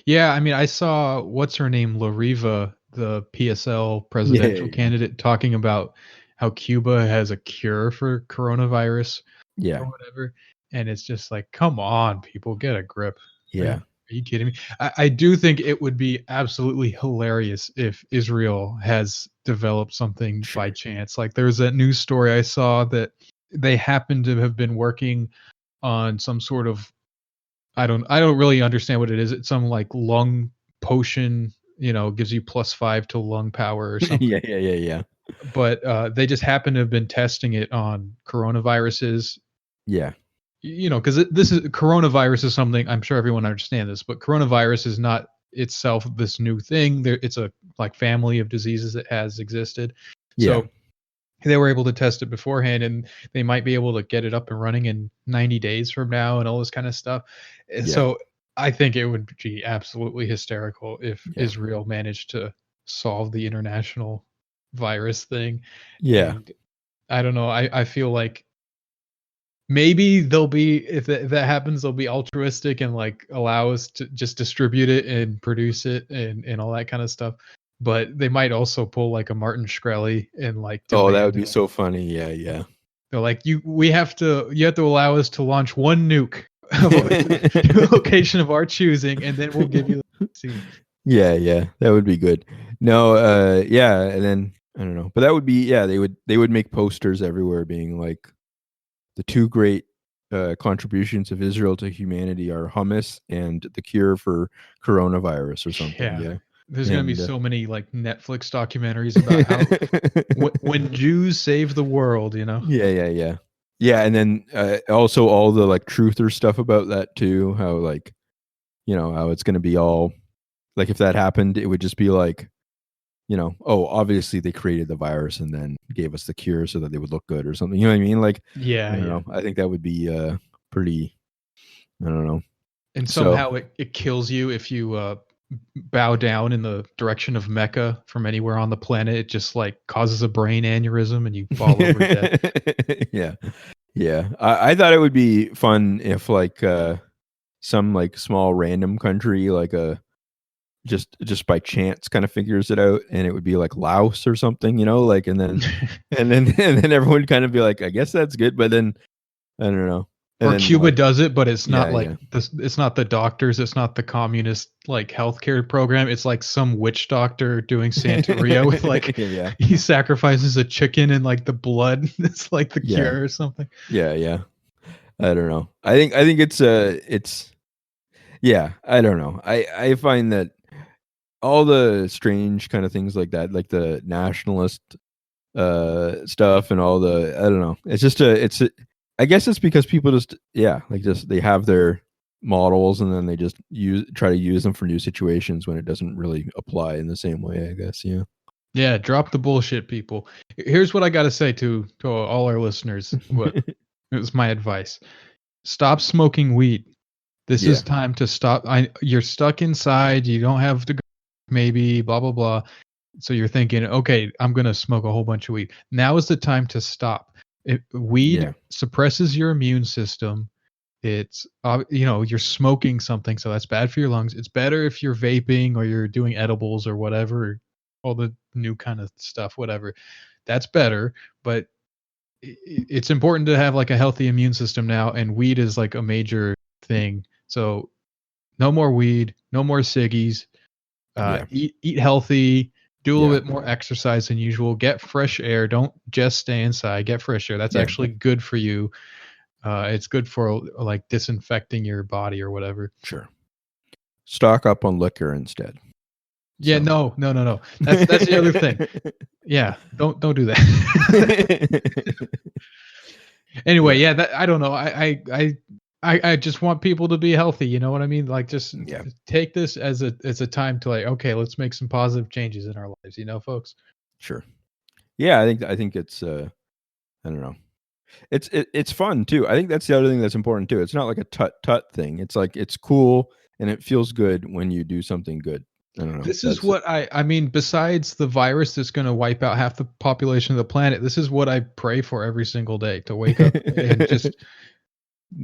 Yeah, I mean, I saw what's her name, Lariva, the PSL Yeah. presidential candidate, talking about how Cuba has a cure for coronavirus Yeah. or whatever, and it's just like, come on, people, get a grip. Yeah. Are you kidding me? I do think it would be absolutely hilarious if Israel has developed something by Sure. chance. Like there's that news story I saw that they happen to have been working on some sort of I don't really understand what it is. It's some like lung potion, gives you +5 to lung power or something. Yeah, yeah, yeah, yeah. But they just happen to have been testing it on coronaviruses. Yeah. Because this is coronavirus is something I'm sure everyone understands this, but coronavirus is not itself this new thing. It's a like family of diseases that has existed. Yeah. So they were able to test it beforehand, and they might be able to get it up and running in 90 days from now and all this kind of stuff. Yeah. So I think it would be absolutely hysterical if Yeah. Israel managed to solve the international virus thing. Yeah. And I don't know, I feel like maybe they'll be, if that happens, they'll be altruistic and like allow us to just distribute it and produce it and all that kind of stuff. But they might also pull like a Martin Shkreli and like Oh, that would demand be so funny. Yeah, yeah. they're like, you have to allow us to launch one nuke to a location of our choosing, and then we'll give you the vaccine. Yeah, yeah. That would be good. No, yeah, and then I don't know. But that would be, yeah, they would make posters everywhere being like the two great contributions of Israel to humanity are hummus and the cure for coronavirus or something. Yeah. Yeah. There's going to be And so many like Netflix documentaries about how when Jews save the world, yeah, yeah, yeah. Yeah, and then also all the like truther stuff about that too, how like how it's going to be all like, if that happened, it would just be like, oh, obviously they created the virus and then gave us the cure so that they would look good or something. You know what I mean? Like, I Yeah, don't yeah. know. I think that would be pretty, I don't know. And So, somehow it kills you if you bow down in the direction of Mecca from anywhere on the planet. It just like causes a brain aneurysm and you fall over dead. yeah. Yeah. I thought it would be fun if like some like small random country, like a just by chance kind of figures it out, and it would be like Laos or something, like, and then and then everyone would kind of be like, I guess that's good, but then I don't know. And Or then Cuba like, does it, but it's not yeah, like yeah. this. It's not the doctors. It's not the communist like healthcare program. It's like some witch doctor doing Santeria with like Yeah. he sacrifices a chicken and like the blood. It's like the Yeah. cure or something. Yeah, yeah. I don't know. I think it's yeah, I don't know. I find that all the strange kind of things like that, like the nationalist stuff and all the, I don't know. It's just I guess it's because people just, yeah, like just they have their models and then they just try to use them for new situations when it doesn't really apply in the same way, I guess. Yeah. Yeah, drop the bullshit, people. Here's what I got to say to all our listeners. What it was my advice: stop smoking weed. This Yeah. is time to stop. You're stuck inside. You don't have to go. Maybe blah blah blah. So you're thinking, okay, I'm going to smoke a whole bunch of weed. Now is the time to stop. Weed Yeah. suppresses your immune system. It's, you're smoking something, so that's bad for your lungs. It's better if you're vaping or you're doing edibles or whatever, all the new kind of stuff, whatever. That's better, but it's important to have like a healthy immune system now, and weed is like a major thing. So no more weed, no more ciggies. Yeah. Eat healthy, do a little Yeah. bit more exercise than usual, get fresh air. Don't just stay inside. Get fresh air. That's Yeah. actually good for you. It's good for like disinfecting your body or whatever. Sure. Stock up on liquor instead. Yeah, So. no. That's the other thing. Yeah, don't do that. Anyway, Yeah. yeah, that I don't know. I just want people to be healthy. You know what I mean? Like, just Yeah. take this as a time to like, okay, let's make some positive changes in our lives. You know, folks. Sure. Yeah, I think it's I don't know. It's fun too. I think that's the other thing that's important too. It's not like a tut thing. It's like it's cool and it feels good when you do something good. I don't know. This is That's what I mean, besides the virus that's going to wipe out half the population of the planet, this is what I pray for every single day, to wake up and just,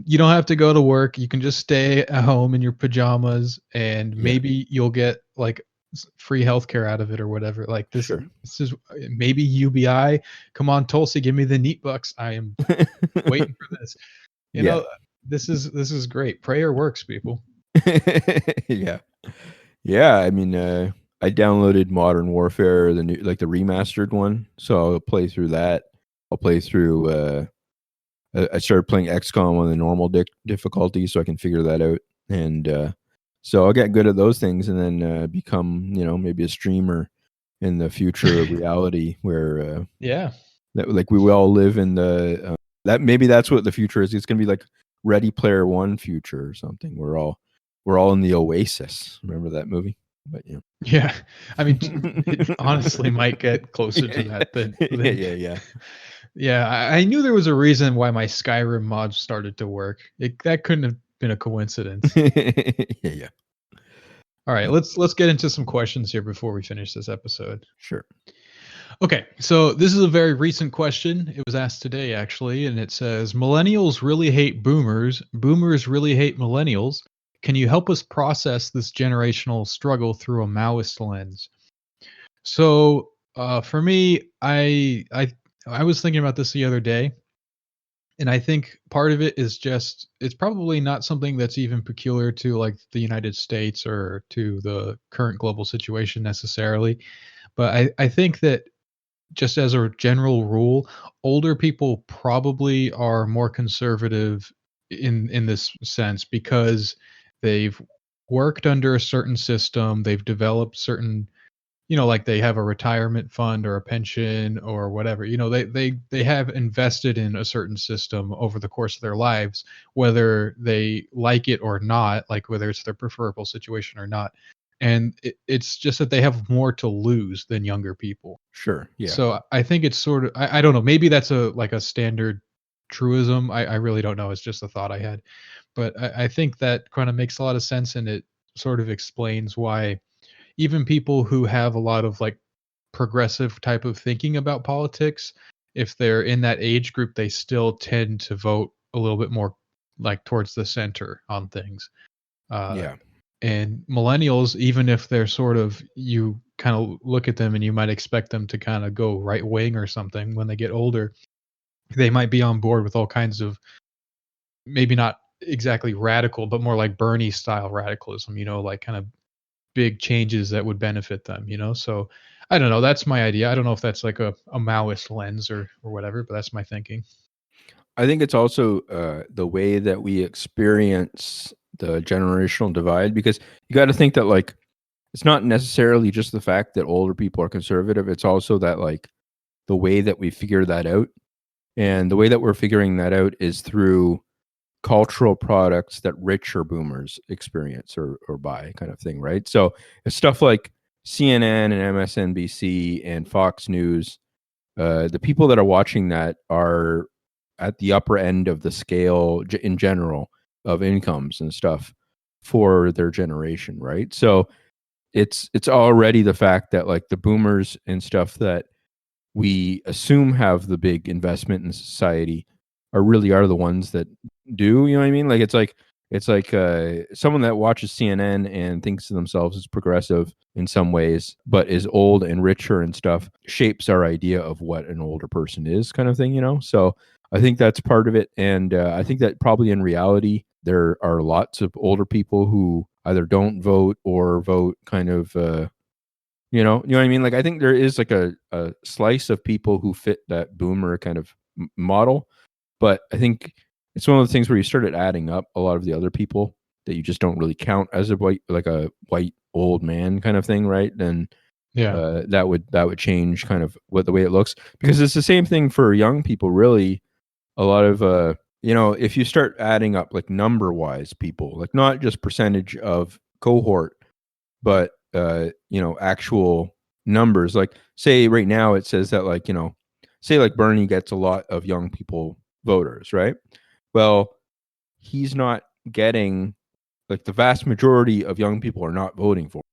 you don't have to go to work. You can just stay at home in your pajamas, and Yeah, maybe you'll get like free healthcare out of it or whatever. Like sure. this is maybe UBI. Come on, Tulsi, give me the neat bucks. I am waiting for this. You Yeah. know, this is great. Prayer works, people. Yeah. Yeah, I mean I downloaded Modern Warfare, the new like the remastered one. So I'll play through that. I'll play through I started playing XCOM on the normal difficulty so I can figure that out. And so I'll get good at those things and then become, maybe a streamer in the future reality where Yeah. that like we will all live in the that maybe that's what the future is. It's going to be like Ready Player One future or something. We're all in the Oasis. Remember that movie? But yeah. Yeah. I mean, it honestly might get closer to that than Yeah. yeah, I knew there was a reason why my Skyrim mod started to work. That couldn't have been a coincidence. Yeah. All right, let's get into some questions here before we finish this episode. Sure. Okay, so this is a very recent question. It was asked today actually, and it says, "Millennials really hate boomers. Boomers really hate millennials. Can you help us process this generational struggle through a Maoist lens?" So, for me, I was thinking about this the other day, and I think part of it is just it's probably not something that's even peculiar to like the United States or to the current global situation necessarily. But I think that just as a general rule, older people probably are more conservative in this sense because they've worked under a certain system, they've developed certain, like they have a retirement fund or a pension or whatever. They have invested in a certain system over the course of their lives, whether they like it or not, like whether it's their preferable situation or not. And it's just that they have more to lose than younger people. Sure. Yeah. So I think it's sort of I don't know, maybe that's a standard truism. I really don't know. It's just a thought I had. But I think that kind of makes a lot of sense, and it sort of explains why even people who have a lot of like progressive type of thinking about politics, if they're in that age group, they still tend to vote a little bit more like towards the center on things. Uh, Yeah. and millennials, even if they're sort of, you kind of look at them and you might expect them to kind of go right wing or something when they get older, they might be on board with all kinds of, maybe not exactly radical, but more like Bernie style radicalism, like kind of big changes that would benefit them, So I don't know. That's my idea. I don't know if that's like a Maoist lens or whatever, but that's my thinking. I think it's also the way that we experience the generational divide because you got to think that like it's not necessarily just the fact that older people are conservative. It's also that like the way that we figure that out. And the way that we're figuring that out is through cultural products that richer boomers experience or buy kind of thing, right? So it's stuff like CNN and MSNBC and Fox News. The people that are watching that are at the upper end of the scale in general of incomes and stuff for their generation, right? So it's already the fact that like the boomers and stuff that we assume have the big investment in society are the ones that do. You know what I mean? Like it's like someone that watches CNN and thinks to themselves is progressive in some ways, but is old and richer and stuff, shapes our idea of what an older person is, kind of thing. You know, so I think that's part of it, and I think that probably in reality there are lots of older people who either don't vote or vote kind of you know what I mean? Like I think there is like a slice of people who fit that boomer kind of model, but I think it's one of the things where you started adding up a lot of the other people that you just don't really count as a white old man kind of thing, right? Then Yeah. that would change kind of what the way it looks, because it's the same thing for young people. Really, a lot of if you start adding up like number wise people, like not just percentage of cohort, but actual numbers. Like say right now it says that like say like Bernie gets a lot of young people voters, right? Well, he's not getting, like, the vast majority of young people are not voting for him.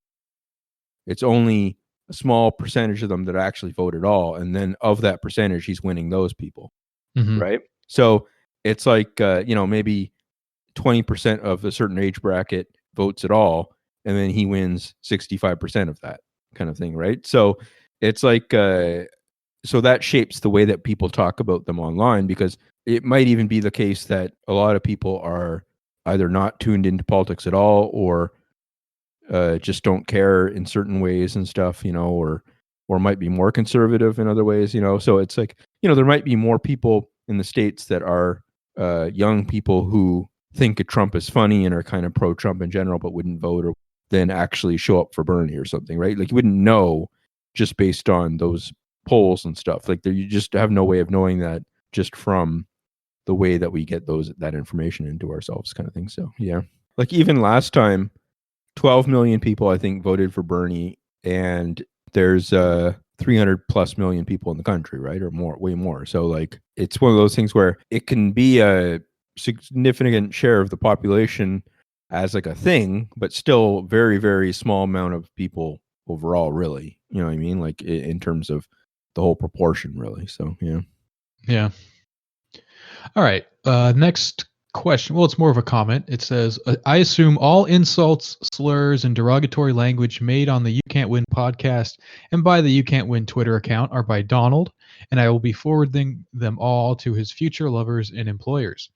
It's only a small percentage of them that actually vote at all, and then of that percentage he's winning those people, Mm-hmm. right? So it's like maybe 20% of a certain age bracket votes at all, and then he wins 65% of that kind of thing, right? So it's like so that shapes the way that people talk about them online, because it might even be the case that a lot of people are either not tuned into politics at all, or just don't care in certain ways and stuff, or might be more conservative in other ways, so it's like, there might be more people in the States that are young people who think Trump is funny and are kind of pro Trump in general, but wouldn't vote, or then actually show up for Bernie or something, right? Like you wouldn't know just based on those polls and stuff. Like you just have no way of knowing that just from the way that we get that information into ourselves, kind of thing. So yeah, like even last time, 12 million people, I think, voted for Bernie, and there's 300 plus million people in the country, right? Or more, way more. So like, it's one of those things where it can be a significant share of the population as like a thing, but still very, very small amount of people overall, really. You know what I mean? Like in terms of the whole proportion, really. So yeah. Yeah. All right. Next question. Well, it's more of a comment. It says, I assume all insults, slurs, and derogatory language made on the You Can't Win podcast and by the You Can't Win Twitter account are by Donald, and I will be forwarding them all to his future lovers and employers.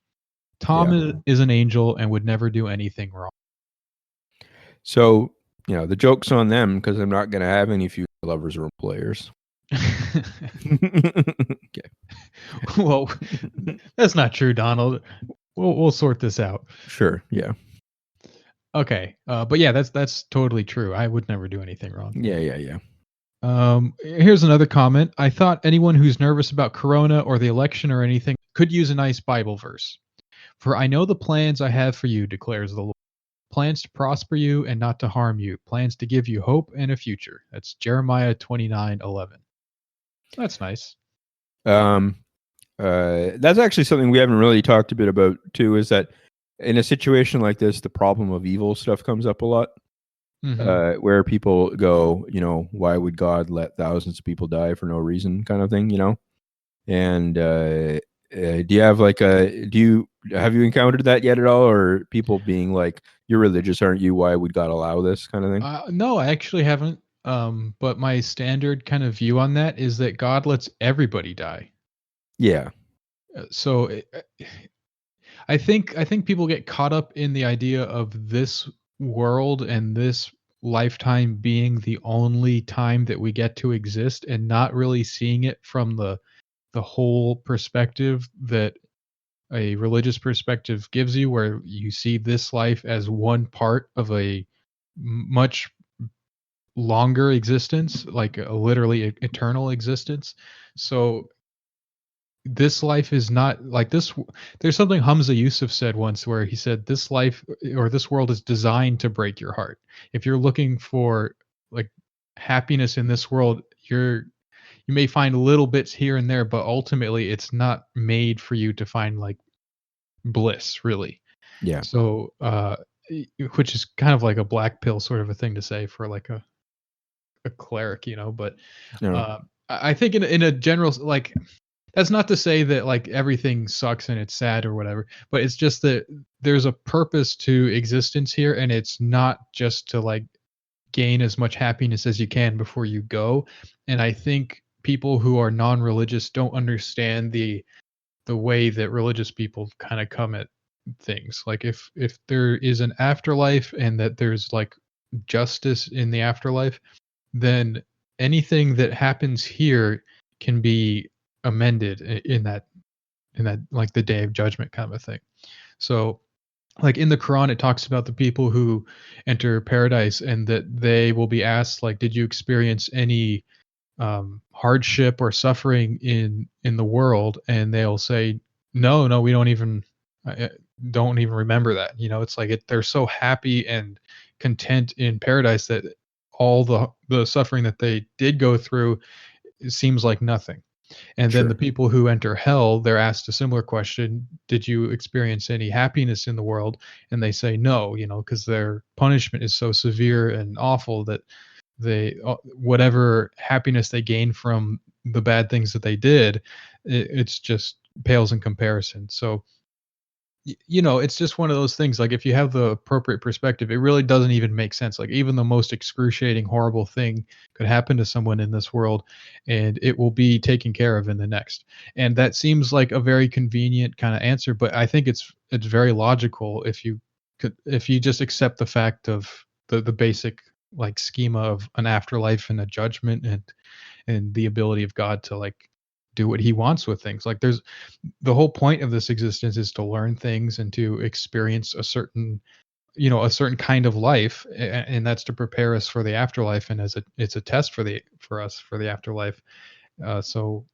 Tom is an angel and would never do anything wrong. So, the joke's on them, because I'm not going to have any future lovers or employers. Okay. Well, that's not true, Donald. We'll sort this out. Sure. Yeah. Okay. But yeah, that's totally true. I would never do anything wrong. Yeah. Here's another comment. I thought anyone who's nervous about Corona or the election or anything could use a nice Bible verse. For I know the plans I have for you, declares the Lord. Plans to prosper you and not to harm you. Plans to give you hope and a future. That's Jeremiah 29:11. That's nice. That's actually something we haven't really talked a bit about too, is that in a situation like this, the problem of evil stuff comes up a lot. Mm-hmm. Where people go, why would God let thousands of people die for no reason, kind of thing, and do you have like have you encountered that yet at all, or people being like, you're religious, aren't you, why would God allow this, kind of thing? No, I actually haven't. But my standard kind of view on that is that God lets everybody die. Yeah. So I think people get caught up in the idea of this world and this lifetime being the only time that we get to exist, and not really seeing it from the whole perspective that a religious perspective gives you, where you see this life as one part of a much longer existence, like a literally eternal existence. So this life is not like this. There's something Hamza Yusuf said once where he said this life or this world is designed to break your heart. If you're looking for like happiness in this world, you may find little bits here and there, but ultimately it's not made for you to find like bliss, really. Yeah. So which is kind of like a black pill sort of a thing to say for like a cleric, but Yeah. I think in a general, like, that's not to say that like everything sucks and it's sad or whatever, but it's just that there's a purpose to existence here, and it's not just to like gain as much happiness as you can before you go. And I think people who are non-religious don't understand the way that religious people kind of come at things. Like if there is an afterlife and that there's like justice in the afterlife, then anything that happens here can be amended in that like the day of judgment kind of a thing. So like in the Quran, it talks about the people who enter paradise and that they will be asked like, did you experience any hardship or suffering in the world? And they'll say, no, no, we don't even remember that. It's like they're so happy and content in paradise that all the suffering that they did go through, it seems like nothing. And then the Sure. people who enter hell, they're asked a similar question: did you experience any happiness in the world? And they say no, because their punishment is so severe and awful that whatever happiness they gain from the bad things that they did, it's just pales in comparison. So it's just one of those things. Like if you have the appropriate perspective, it really doesn't even make sense. Like even the most excruciating, horrible thing could happen to someone in this world, and it will be taken care of in the next. And that seems like a very convenient kind of answer, but I think it's very logical if you just accept the fact of the basic like schema of an afterlife and a judgment and the ability of God to like do what he wants with things. Like there's the whole point of this existence is to learn things and to experience a certain kind of life, and that's to prepare us for the afterlife, and it's a test for us for the afterlife. So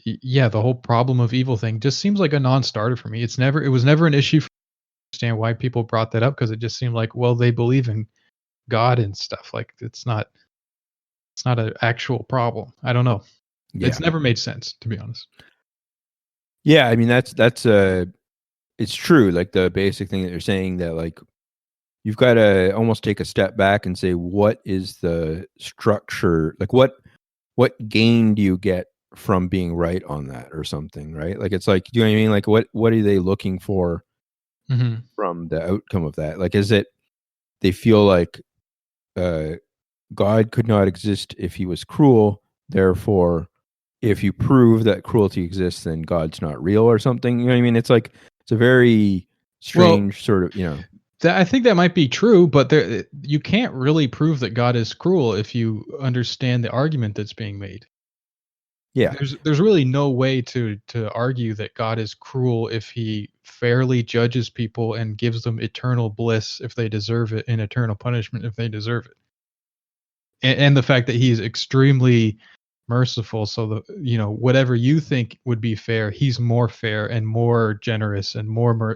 yeah, the whole problem of evil thing just seems like a non-starter for me. It was never an issue for me to understand why people brought that up, because it just seemed like, well, they believe in God and stuff. Like it's not an actual problem. I don't know. Yeah. It's never made sense, to be honest. Yeah. I mean, that's it's true. Like the basic thing that you're saying, that like you've got to almost take a step back and say, what is the structure? Like what gain do you get from being right on that or something, right? Like it's like, do you know what I mean? Like what are they looking for Hmm. from the outcome of that? Like, is it they feel like uh, God could not exist if he was cruel, therefore, if you prove that cruelty exists, then God's not real or something? You know what I mean? It's like it's a very Well, strange sort of, I think that might be true, but you can't really prove that God is cruel if you understand the argument that's being made. yeah, There's really no way to argue that God is cruel if he fairly judges people and gives them eternal bliss if they deserve it, and eternal punishment if they deserve it. And the fact that he is extremely merciful, so whatever you think would be fair, he's more fair and more generous and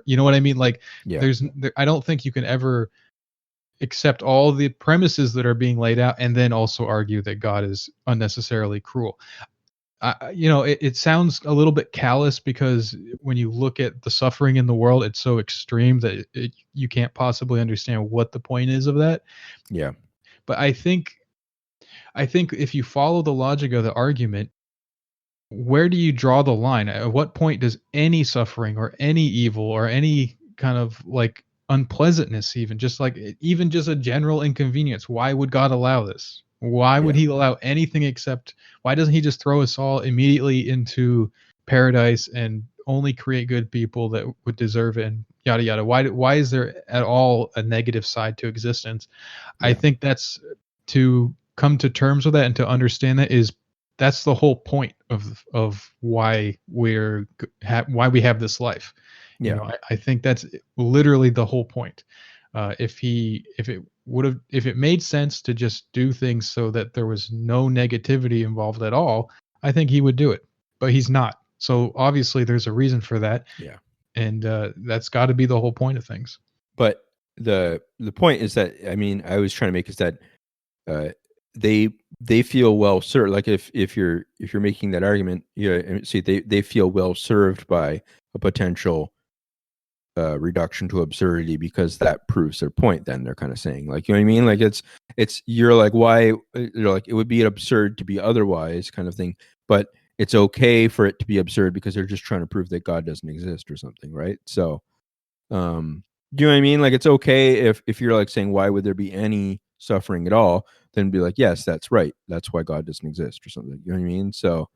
you know what I mean? Like yeah, I don't think you can ever accept all the premises that are being laid out and then also argue that God is unnecessarily cruel. It sounds a little bit callous because when you look at the suffering in the world, it's so extreme that you can't possibly understand what the point is of that. yeah, But I think if you follow the logic of the argument, where do you draw the line? At what point does any suffering or any evil or any kind of like unpleasantness, even just a general inconvenience, why would God allow this? Why would yeah, he allow anything except why doesn't he just throw us all immediately into paradise and only create good people that would deserve it and yada yada? Why is there at all a negative side to existence? I yeah, think that's to come to terms with that and to understand that's the whole point of why we have this life. yeah, I think that's literally the whole point. If it made sense to just do things so that there was no negativity involved at all, I think he would do it. But he's not. So obviously there's a reason for that, yeah. and that's got to be the whole point of things. But the point is that, I mean, I was trying to make is that uh, they feel well served. Like if you're making that argument, yeah, see, they feel well served by a potential reduction to absurdity because that proves their point. Then they're kind of saying, like, you know what I mean? Like it's you're like, why? You're like, it would be absurd to be otherwise, kind of thing. But it's okay for it to be absurd because they're just trying to prove that God doesn't exist or something, right? So, do you know what I mean? Like, it's okay if you're like saying, why would there be any suffering at all? Then be like, yes, that's right. That's why God doesn't exist or something. You know what I mean? So,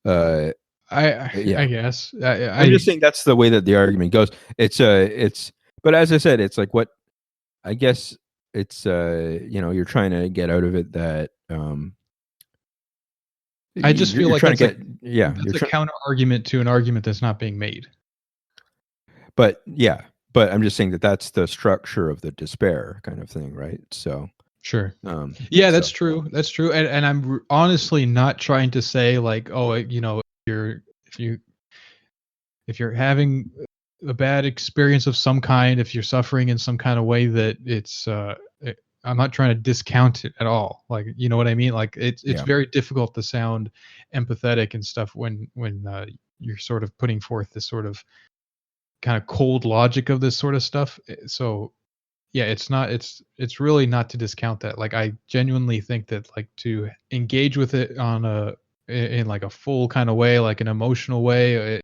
yeah. I guess I'm just saying that's the way that the argument goes. But as I said, it's like what I guess it's you're trying to get out of it that I just feel you're like trying that's to get that's a counter argument to an argument that's not being made. But I'm just saying that that's the structure of the despair kind of thing, right? So sure. Yeah, that's true. That's true. And I'm honestly not trying to say like, oh, if you're having a bad experience of some kind, if you're suffering in some kind of way, that I'm not trying to discount it at all. Like, you know what I mean? Like it's very difficult to sound empathetic and stuff when you're sort of putting forth this sort of kind of cold logic of this sort of stuff. So yeah, it's really not to discount that. Like I genuinely think that like to engage with it in like a full kind of way, like an emotional way,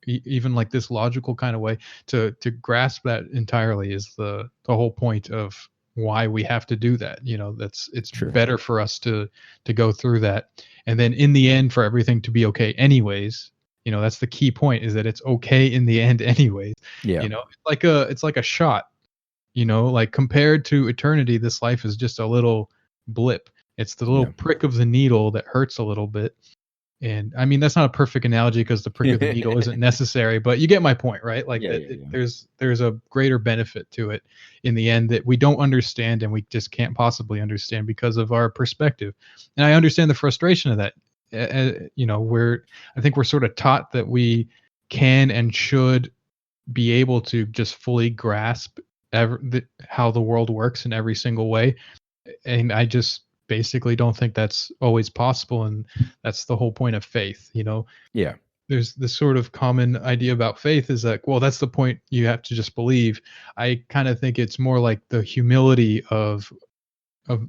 even like this logical kind of way, to grasp that entirely is the whole point of why we have to do that. You know, it's better for us to go through that, and then in the end for everything to be okay anyways. You know, that's the key point, is that it's okay in the end anyways. Yeah. You know, it's like a shot. You know, like compared to eternity, this life is just a little blip. It's the little prick of the needle that hurts a little bit. And I mean, that's not a perfect analogy because the prick of the needle isn't necessary, but you get my point, right? Like there's a greater benefit to it in the end that we don't understand and we just can't possibly understand because of our perspective. And I understand the frustration of that. You know, I think we're sort of taught that we can and should be able to just fully grasp how the world works in every single way. And I just basically don't think that's always possible. And that's the whole point of faith, you know? Yeah. There's this sort of common idea about faith is like, well, that's the point. You have to just believe. I kind of think it's more like the humility of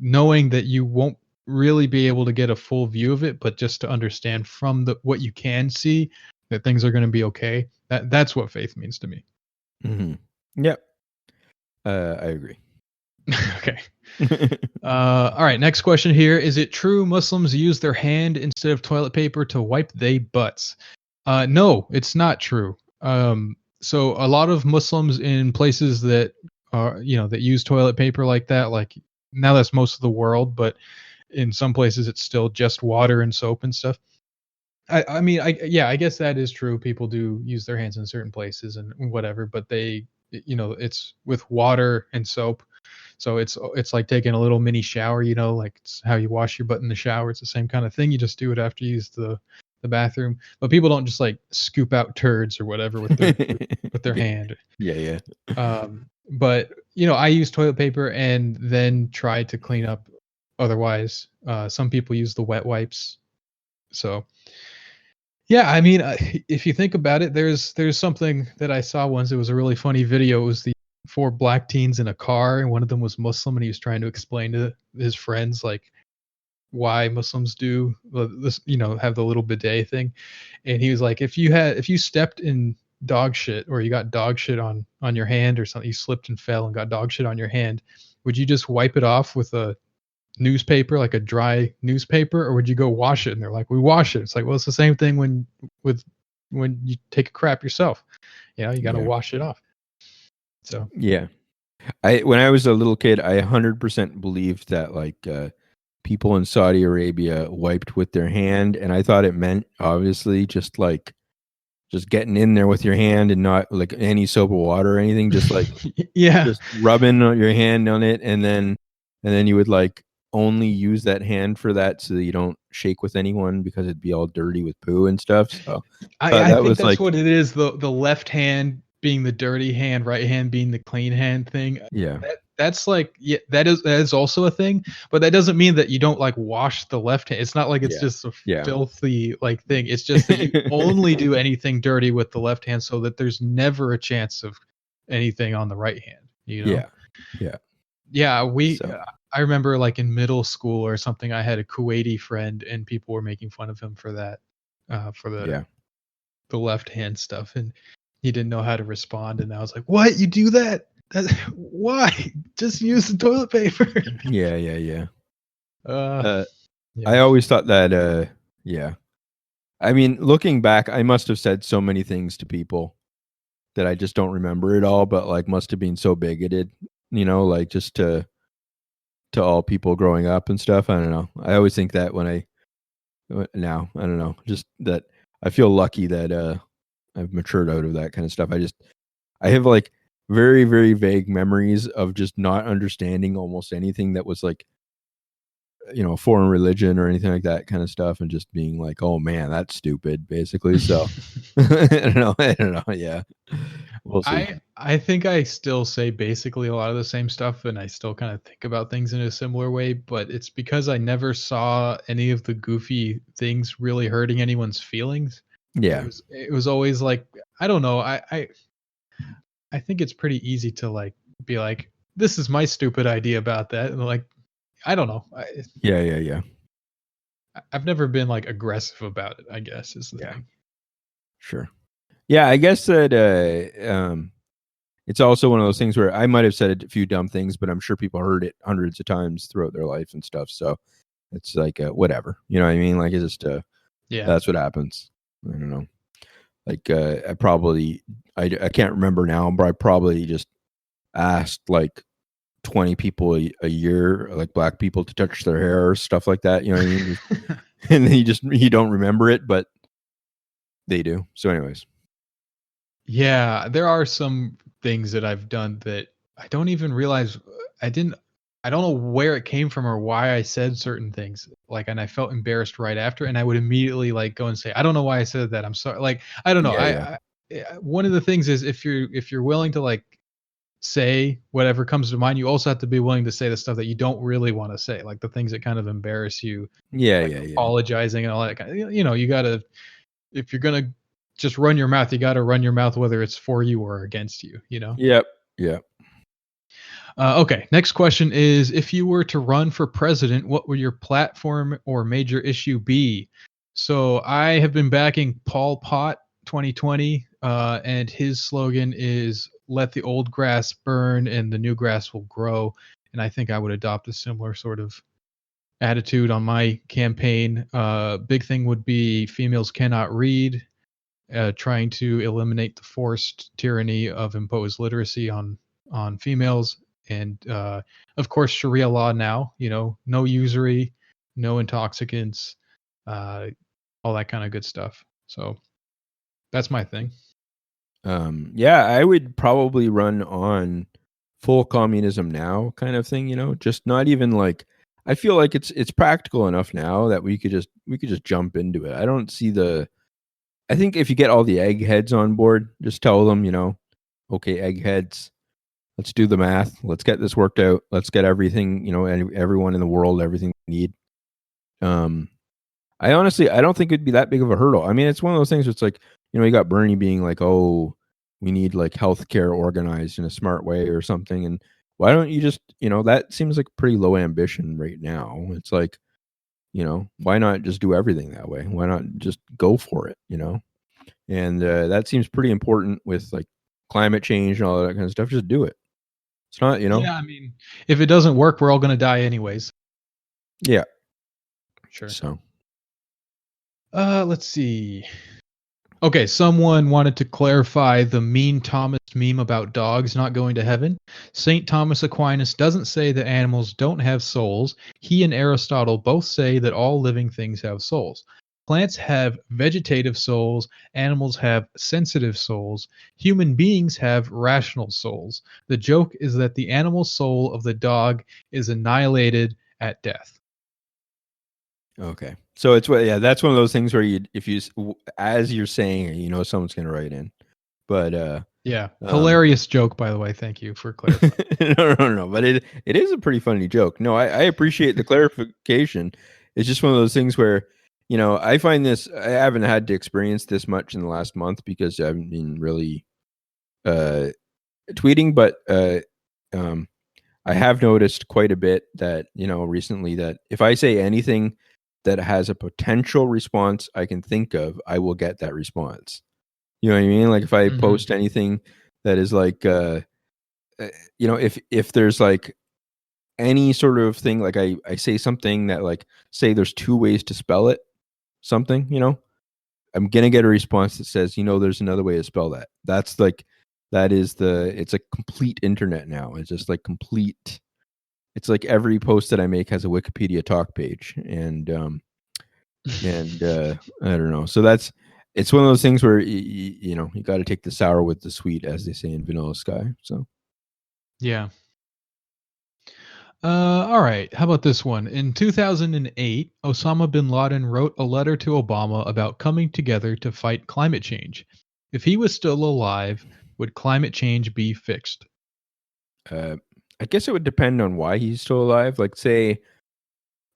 knowing that you won't really be able to get a full view of it, but just to understand from what you can see that things are going to be okay. That's what faith means to me. Mm-hmm. Yep. I agree. Okay. All right. Next question here. Is it true Muslims use their hand instead of toilet paper to wipe they butts? No, it's not true. So a lot of Muslims in places that are, that use toilet paper like that, like now that's most of the world, but in some places it's still just water and soap and stuff. I mean, I guess that is true. People do use their hands in certain places and whatever, but it's with water and soap. So it's like taking a little mini shower, like it's how you wash your butt in the shower. It's the same kind of thing. You just do it after you use the bathroom. But people don't just like scoop out turds or whatever with their hand. Yeah. But I use toilet paper and then try to clean up otherwise. Some people use the wet wipes. So yeah, I mean, if you think about it, there's something that I saw once. It was a really funny video. It was the 4 black teens in a car, and one of them was Muslim, and he was trying to explain to his friends like why Muslims do this, have the little bidet thing. And he was like, if you stepped in dog shit, or you got dog shit on your hand or something, you slipped and fell and got dog shit on your hand, would you just wipe it off with a newspaper, like a dry newspaper, or would you go wash it? And they're like, we wash it. It's like, well, it's the same thing when you take a crap yourself. You got to wash it off. So yeah, when I was a little kid, I 100% believed that like people in Saudi Arabia wiped with their hand, and I thought it meant obviously just getting in there with your hand and not like any soap or water or anything, just like just rubbing your hand on it, and then you would like only use that hand for that so that you don't shake with anyone because it'd be all dirty with poo and stuff. So I think that's what it is. The left hand being the dirty hand, right hand being the clean hand thing. Yeah. That's like, yeah, that is also a thing, but that doesn't mean that you don't like wash the left hand. It's not like it's just a filthy like thing. It's just that you only do anything dirty with the left hand so that there's never a chance of anything on the right hand, you know? Yeah. Yeah, So I remember like in middle school or something, I had a Kuwaiti friend and people were making fun of him for that, for yeah. the left hand stuff, and he didn't know how to respond, and I was like, "What? You do that? That why? Just use the toilet paper." Yeah. Uh, I yeah. always thought that yeah. I mean, looking back, I must have said so many things to people that I just don't remember it all, but like must have been so bigoted, like just to all people growing up and stuff. I don't know. I always think that when now, I don't know, just that I feel lucky that I've matured out of that kind of stuff. I have like very, very vague memories of just not understanding almost anything that was like, foreign religion or anything like that kind of stuff, and just being like, oh man, that's stupid, basically. So I don't know. Yeah. We'll see. I think I still say basically a lot of the same stuff, and I still kind of think about things in a similar way, but it's because I never saw any of the goofy things really hurting anyone's feelings. Yeah. It was always like, I don't know, I think it's pretty easy to like be like, this is my stupid idea about that, and like, I don't know, Yeah. I've never been like aggressive about it, I guess is the Yeah. thing. Sure. Yeah, I guess that it's also one of those things where I might have said a few dumb things, but I'm sure people heard it hundreds of times throughout their life and stuff. So it's like whatever, you know what I mean? Like it's just Yeah. that's what happens. I don't know. Like I can't remember now, but I probably just asked like 20 people a year, like black people, to touch their hair or stuff like that. You know what I mean? And then you don't remember it, but they do. So, anyways. Yeah, there are some things that I've done that I don't even realize I didn't I don't know where it came from or why I said certain things. Like, and I felt embarrassed right after, and I would immediately like go and say, "I don't know why I said that. I'm sorry." Like, I don't know. Yeah. One of the things is if you're willing to like say whatever comes to mind, you also have to be willing to say the stuff that you don't really want to say, like the things that kind of embarrass you, like Yeah. apologizing and all that kind of, you gotta, if you're gonna just run your mouth, you gotta run your mouth whether it's for you or against you, you know? Yep. Yeah. Okay, next question is, if you were to run for president, what would your platform or major issue be? So I have been backing Paul Pot 2020, and his slogan is "Let the old grass burn and the new grass will grow." And I think I would adopt a similar sort of attitude on my campaign. Big thing would be females cannot read, trying to eliminate the forced tyranny of imposed literacy on females, and of course Sharia law now. No usury, no intoxicants, uh, all that kind of good stuff. So that's my thing. Yeah, I would probably run on full communism now kind of thing, just not even like I feel like it's practical enough now that we could just jump into it. I don't see I think if you get all the eggheads on board, just tell them, okay, eggheads, let's do the math. Let's get this worked out. Let's get everything, and everyone in the world, everything we need. Um, I don't think it'd be that big of a hurdle. I mean, it's one of those things where it's like, you got Bernie being like, oh, we need like healthcare organized in a smart way or something. And why don't you just, that seems like pretty low ambition right now. It's like, why not just do everything that way? Why not just go for it, And that seems pretty important with like climate change and all that kind of stuff. Just do it. It's not, Yeah, I mean, if it doesn't work, we're all going to die anyways. yeah. Sure. So, Let's see. Okay, someone wanted to clarify the mean Thomas meme about dogs not going to heaven. St. Thomas Aquinas doesn't say that animals don't have souls. He and Aristotle both say that all living things have souls. Plants have vegetative souls, animals have sensitive souls, human beings have rational souls. The joke is that the animal soul of the dog is annihilated at death. okay. So yeah, that's one of those things where as you're saying it, someone's going to write in. But Yeah, um hilarious joke, by the way. Thank you for clarifying. no, but it is a pretty funny joke. No, I appreciate the clarification. It's just one of those things where, I find this, I haven't had to experience this much in the last month because I haven't been really tweeting, but um, I have noticed quite a bit that, recently, that if I say anything that has a potential response I can think of, I will get that response. You know what I mean? Like if I Mhm. post anything that is like, if there's like any sort of thing, like I say something that, like, say there's two ways to spell it, something, I'm gonna get a response that says, there's another way to spell that. That's like, it's a complete internet now. It's just like complete. It's like every post that I make has a Wikipedia talk page, and I don't know. So it's one of those things where you got to take the sour with the sweet, as they say in Vanilla Sky. So Yeah. All right. How about this one? In 2008, Osama bin Laden wrote a letter to Obama about coming together to fight climate change. If he was still alive, would climate change be fixed? uh, I guess it would depend on why he's still alive. Like say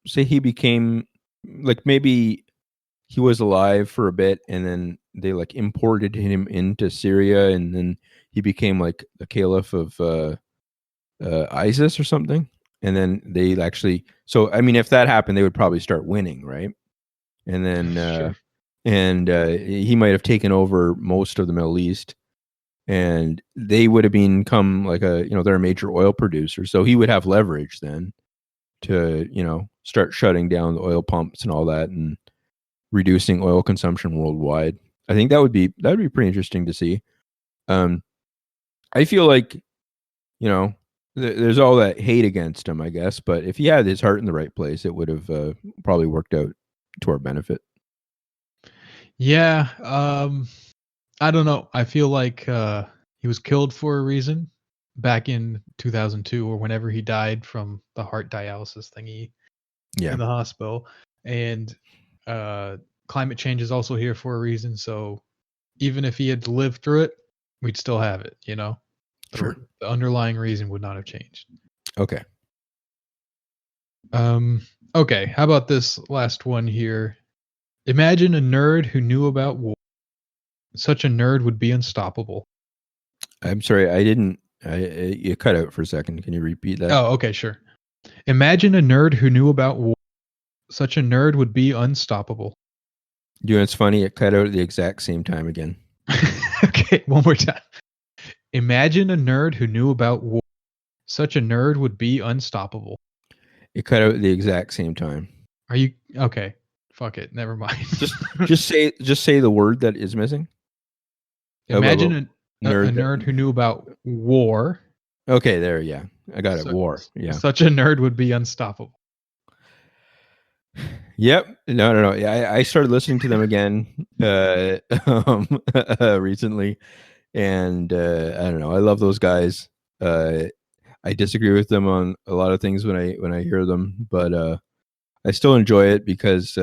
he became, like, maybe he was alive for a bit and then they like imported him into Syria and then he became like the caliph of ISIS or something. And then they actually, so I mean, if that happened, they would probably start winning, right? And then Sure. he might have taken over most of the Middle East, and they would have become like they're a major oil producer, so he would have leverage then to start shutting down the oil pumps and all that, and reducing oil consumption worldwide. I think that would be pretty interesting to see. Um, I feel like there's all that hate against him, I guess, but if he had his heart in the right place, it would have probably worked out to our benefit. Yeah. I don't know. I feel like he was killed for a reason back in 2002 or whenever he died from the heart dialysis thingy Yeah, in the hospital. And uh, climate change is also here for a reason. So even if he had lived through it, we'd still have it. sure. The underlying reason would not have changed. Okay. Um, okay, how about this last one here? Imagine a nerd who knew about war. Such a nerd would be unstoppable. I'm sorry, I didn't. You cut out for a second. Can you repeat that? Oh, okay, sure. Imagine a nerd who knew about war. Such a nerd would be unstoppable. You know, it's funny. It cut out at the exact same time again. Okay, one more time. Imagine a nerd who knew about war. Such a nerd would be unstoppable. It cut out at the exact same time. Are you okay? Fuck it. Never mind. Just say the word that is missing. Imagine About a nerd. nerd who knew about war. Okay, there. Yeah, I got it. Such, War. Yeah. such a nerd would be unstoppable. Yep. No. Yeah, I started listening to them again recently, and I don't know. I love those guys. Uh, I disagree with them on a lot of things when I hear them, but I still enjoy it because I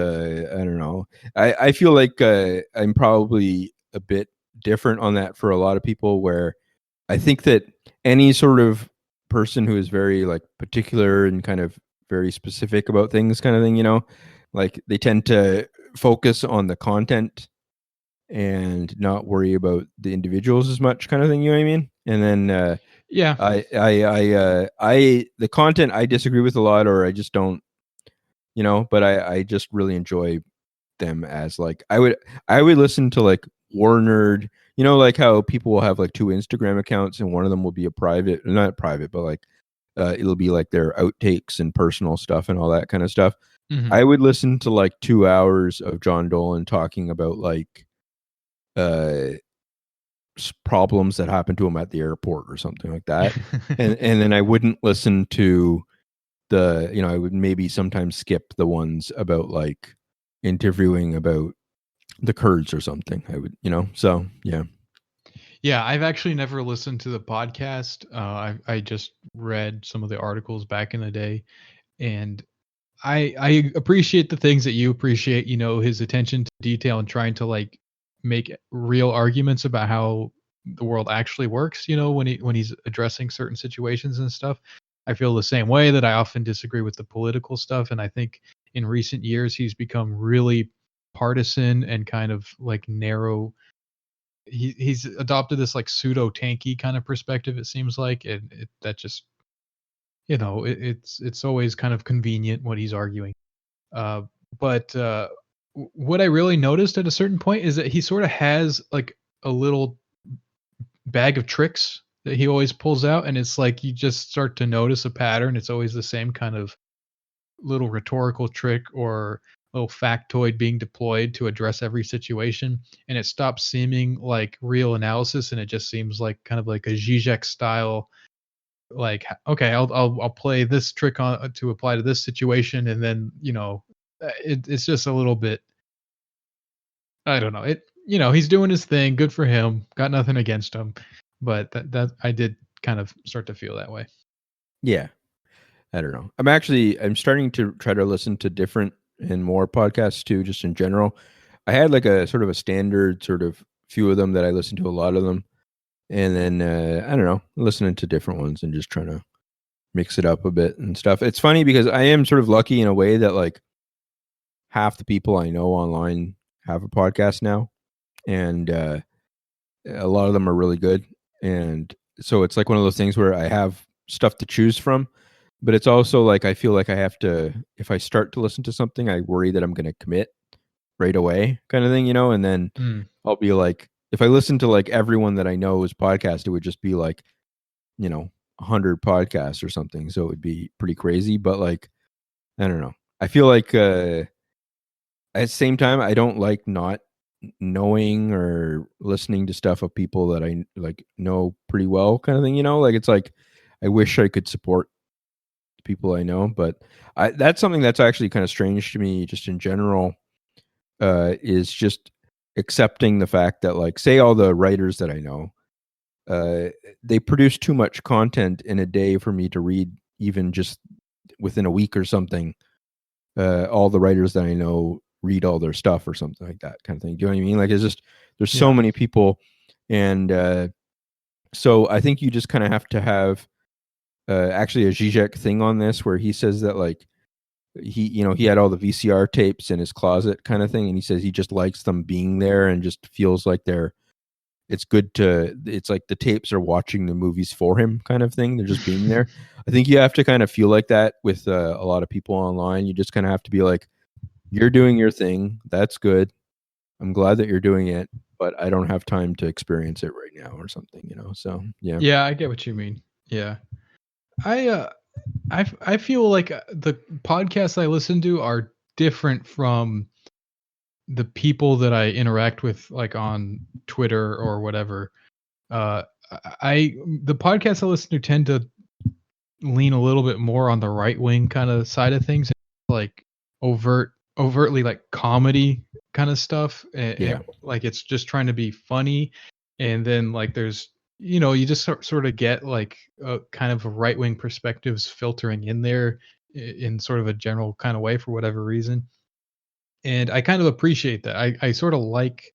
don't know. I feel like I'm probably a bit different on that for a lot of people, where I think that any sort of person who is very like particular and kind of very specific about things, kind of thing, like they tend to focus on the content and not worry about the individuals as much, kind of thing. You know what I mean? And then Yeah. the content I disagree with a lot, or I just don't, but I just really enjoy them as, like, I would listen to like War Nerd, like how people will have like two Instagram accounts and one of them will be a private, not private, but like it'll be like their outtakes and personal stuff and all that kind of stuff. Mhm. I would listen to like 2 hours of John Dolan talking about like uh problems that happened to him at the airport or something like that. And then I wouldn't listen to I would maybe sometimes skip the ones about like interviewing about the Kurds or something. I would, so yeah. Yeah, I've actually never listened to the podcast. I just read some of the articles back in the day, and I appreciate the things that you appreciate. His attention to detail and trying to like make real arguments about how the world actually works. When he's addressing certain situations and stuff. I feel the same way that I often disagree with the political stuff, and I think in recent years he's become really partisan and kind of like narrow he's adopted this like pseudo tanky kind of perspective. It seems like, and that just, it's always kind of convenient what he's arguing. But what I really noticed at a certain point is that he sort of has like a little bag of tricks that he always pulls out, and it's like you just start to notice a pattern. It's always the same kind of little rhetorical trick or little factoid being deployed to address every situation, and it stops seeming like real analysis, and it just seems like kind of like a Zizek style, like, okay, I'll play this trick on to apply to this situation, and then it's just a little bit, I don't know, he's doing his thing, good for him, got nothing against him, but that I did kind of start to feel that way. Yeah. I don't know. I'm starting to try to listen to different and more podcasts too, just in general. I had like a sort of a standard sort of few of them that I listen to, a lot of them. And then, I don't know, listening to different ones and just trying to mix it up a bit and stuff. It's funny because I am sort of lucky in a way that like half the people I know online have a podcast now. And a lot of them are really good. And so it's like one of those things where I have stuff to choose from. But it's also like I feel like I have to, if I start to listen to something, I worry that I'm going to commit right away, kind of thing, and then I'll be like, if I listen to like everyone that I know's podcast, it would just be like, 100 podcasts or something. So it would be pretty crazy. But like, I don't know. I feel like at the same time, I don't like not knowing or listening to stuff of people that I like know pretty well, kind of thing, like it's like I wish I could support people I know, but that's something that's actually kind of strange to me just in general, is just accepting the fact that like, say all the writers that I know, they produce too much content in a day for me to read, even just within a week or something. All the writers that I know read all their stuff or something like that kind of thing. Do you know what I mean? Like, it's just, there's so many people. And so I think you just kind of have to have actually a Zizek thing on this where he says that like he had all the VCR tapes in his closet kind of thing, and he says he just likes them being there and just feels like it's like the tapes are watching the movies for him kind of thing. They're just being there. I think you have to kind of feel like that with a lot of people online. You just kind of have to be like, you're doing your thing. That's good. I'm glad that you're doing it, but I don't have time to experience it right now or something, So, yeah. Yeah, I get what you mean. Yeah. I feel like the podcasts I listen to are different from the people that I interact with, like on Twitter or whatever. The podcasts I listen to tend to lean a little bit more on the right wing kind of side of things, like overtly like comedy kind of stuff. And like it's just trying to be funny, and then like there's, you just sort of get like a kind of a right-wing perspectives filtering in there in sort of a general kind of way for whatever reason. And I kind of appreciate that. I sort of like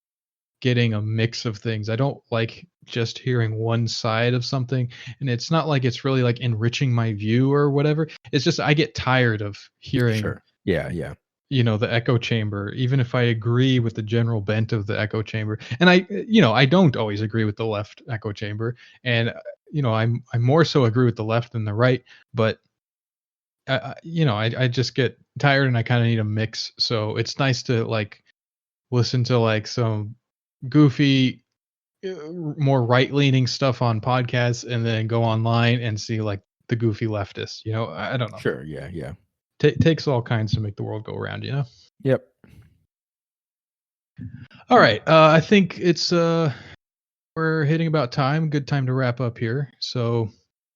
getting a mix of things. I don't like just hearing one side of something. And it's not like it's really like enriching my view or whatever. It's just I get tired of hearing Sure. Yeah. The echo chamber, even if I agree with the general bent of the echo chamber. And I don't always agree with the left echo chamber. And, I more so agree with the left than the right. But, I just get tired and I kind of need a mix. So it's nice to like listen to like some goofy, more right-leaning stuff on podcasts and then go online and see like the goofy leftists. I don't know. Sure. Yeah. Takes all kinds to make the world go around, Yep. All right. I think it's we're hitting about time. Good time to wrap up here. So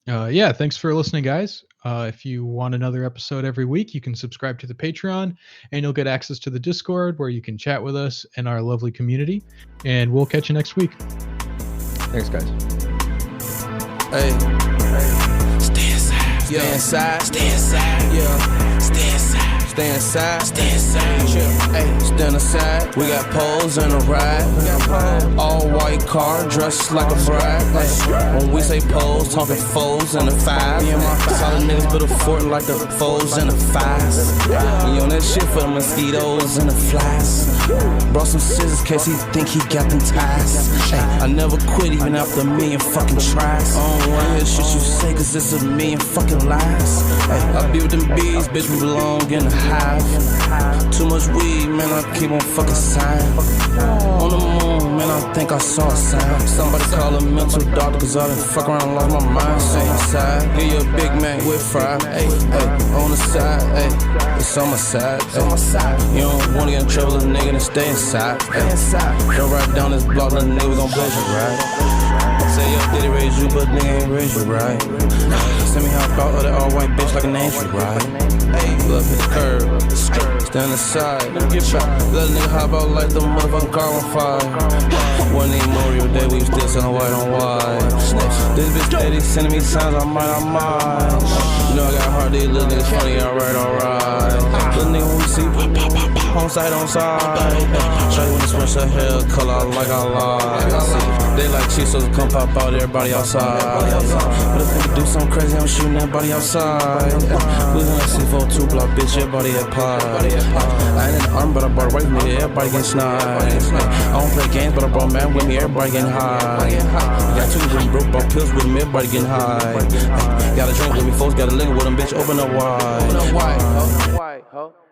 thanks for listening, guys. If you want another episode every week, you can subscribe to the Patreon and you'll get access to the Discord where you can chat with us and our lovely community. And we'll catch you next week. Thanks, guys. Hey. Stay inside. Stay inside. Stay inside. Yeah. Stay inside. stay inside. Stand aside. We got poles in a ride. All white car, dressed like a bride. When we say poles, talking foes in a five. Solid niggas build a fort like the foes in a fives. We on that shit for the mosquitoes and the flies. Brought some scissors case he think he got them ties. I never quit even after a million fucking tries. I don't wanna hear shit you say cause it's a million fucking lies. I be with them bees, bitch, we belong in the hive. Too much weed, man, I keep on fucking sign. On the moon, man, I think I saw a sign. Somebody call a mental doctor cause I done fuck around and lost my mind. So inside, give you a Big Mac with fry. On the side, it's on my side. You don't wanna get in trouble, little nigga, then stay inside. Don't ride down this block, little nigga, we gon' blaze you right. Say your daddy raised you, but nigga ain't raised you right. Send me how about other all white bitch like an angel, right? Look at the curb, stand aside. Let a nigga hop out like the motherfucking car on fire. One ain't Mario day, we still selling white on white. This bitch steady sending me signs, I might. You know I got heart, these little niggas funny, alright. Little nigga when we see on side. Show you when the switch her hair color like I lie. They like cheese, so come pop out, everybody outside. But if nigga do something crazy, I'm shooting everybody outside. We gonna C4 2 block, bitch, everybody at pie. I ain't in the arm, but I brought away from me, everybody getting snide. I don't play games, but I brought man with me, everybody getting high. Got two with me, broke, bought pills with me, everybody getting high. Got a drink with me, folks got a linger with them, bitch, open up wide.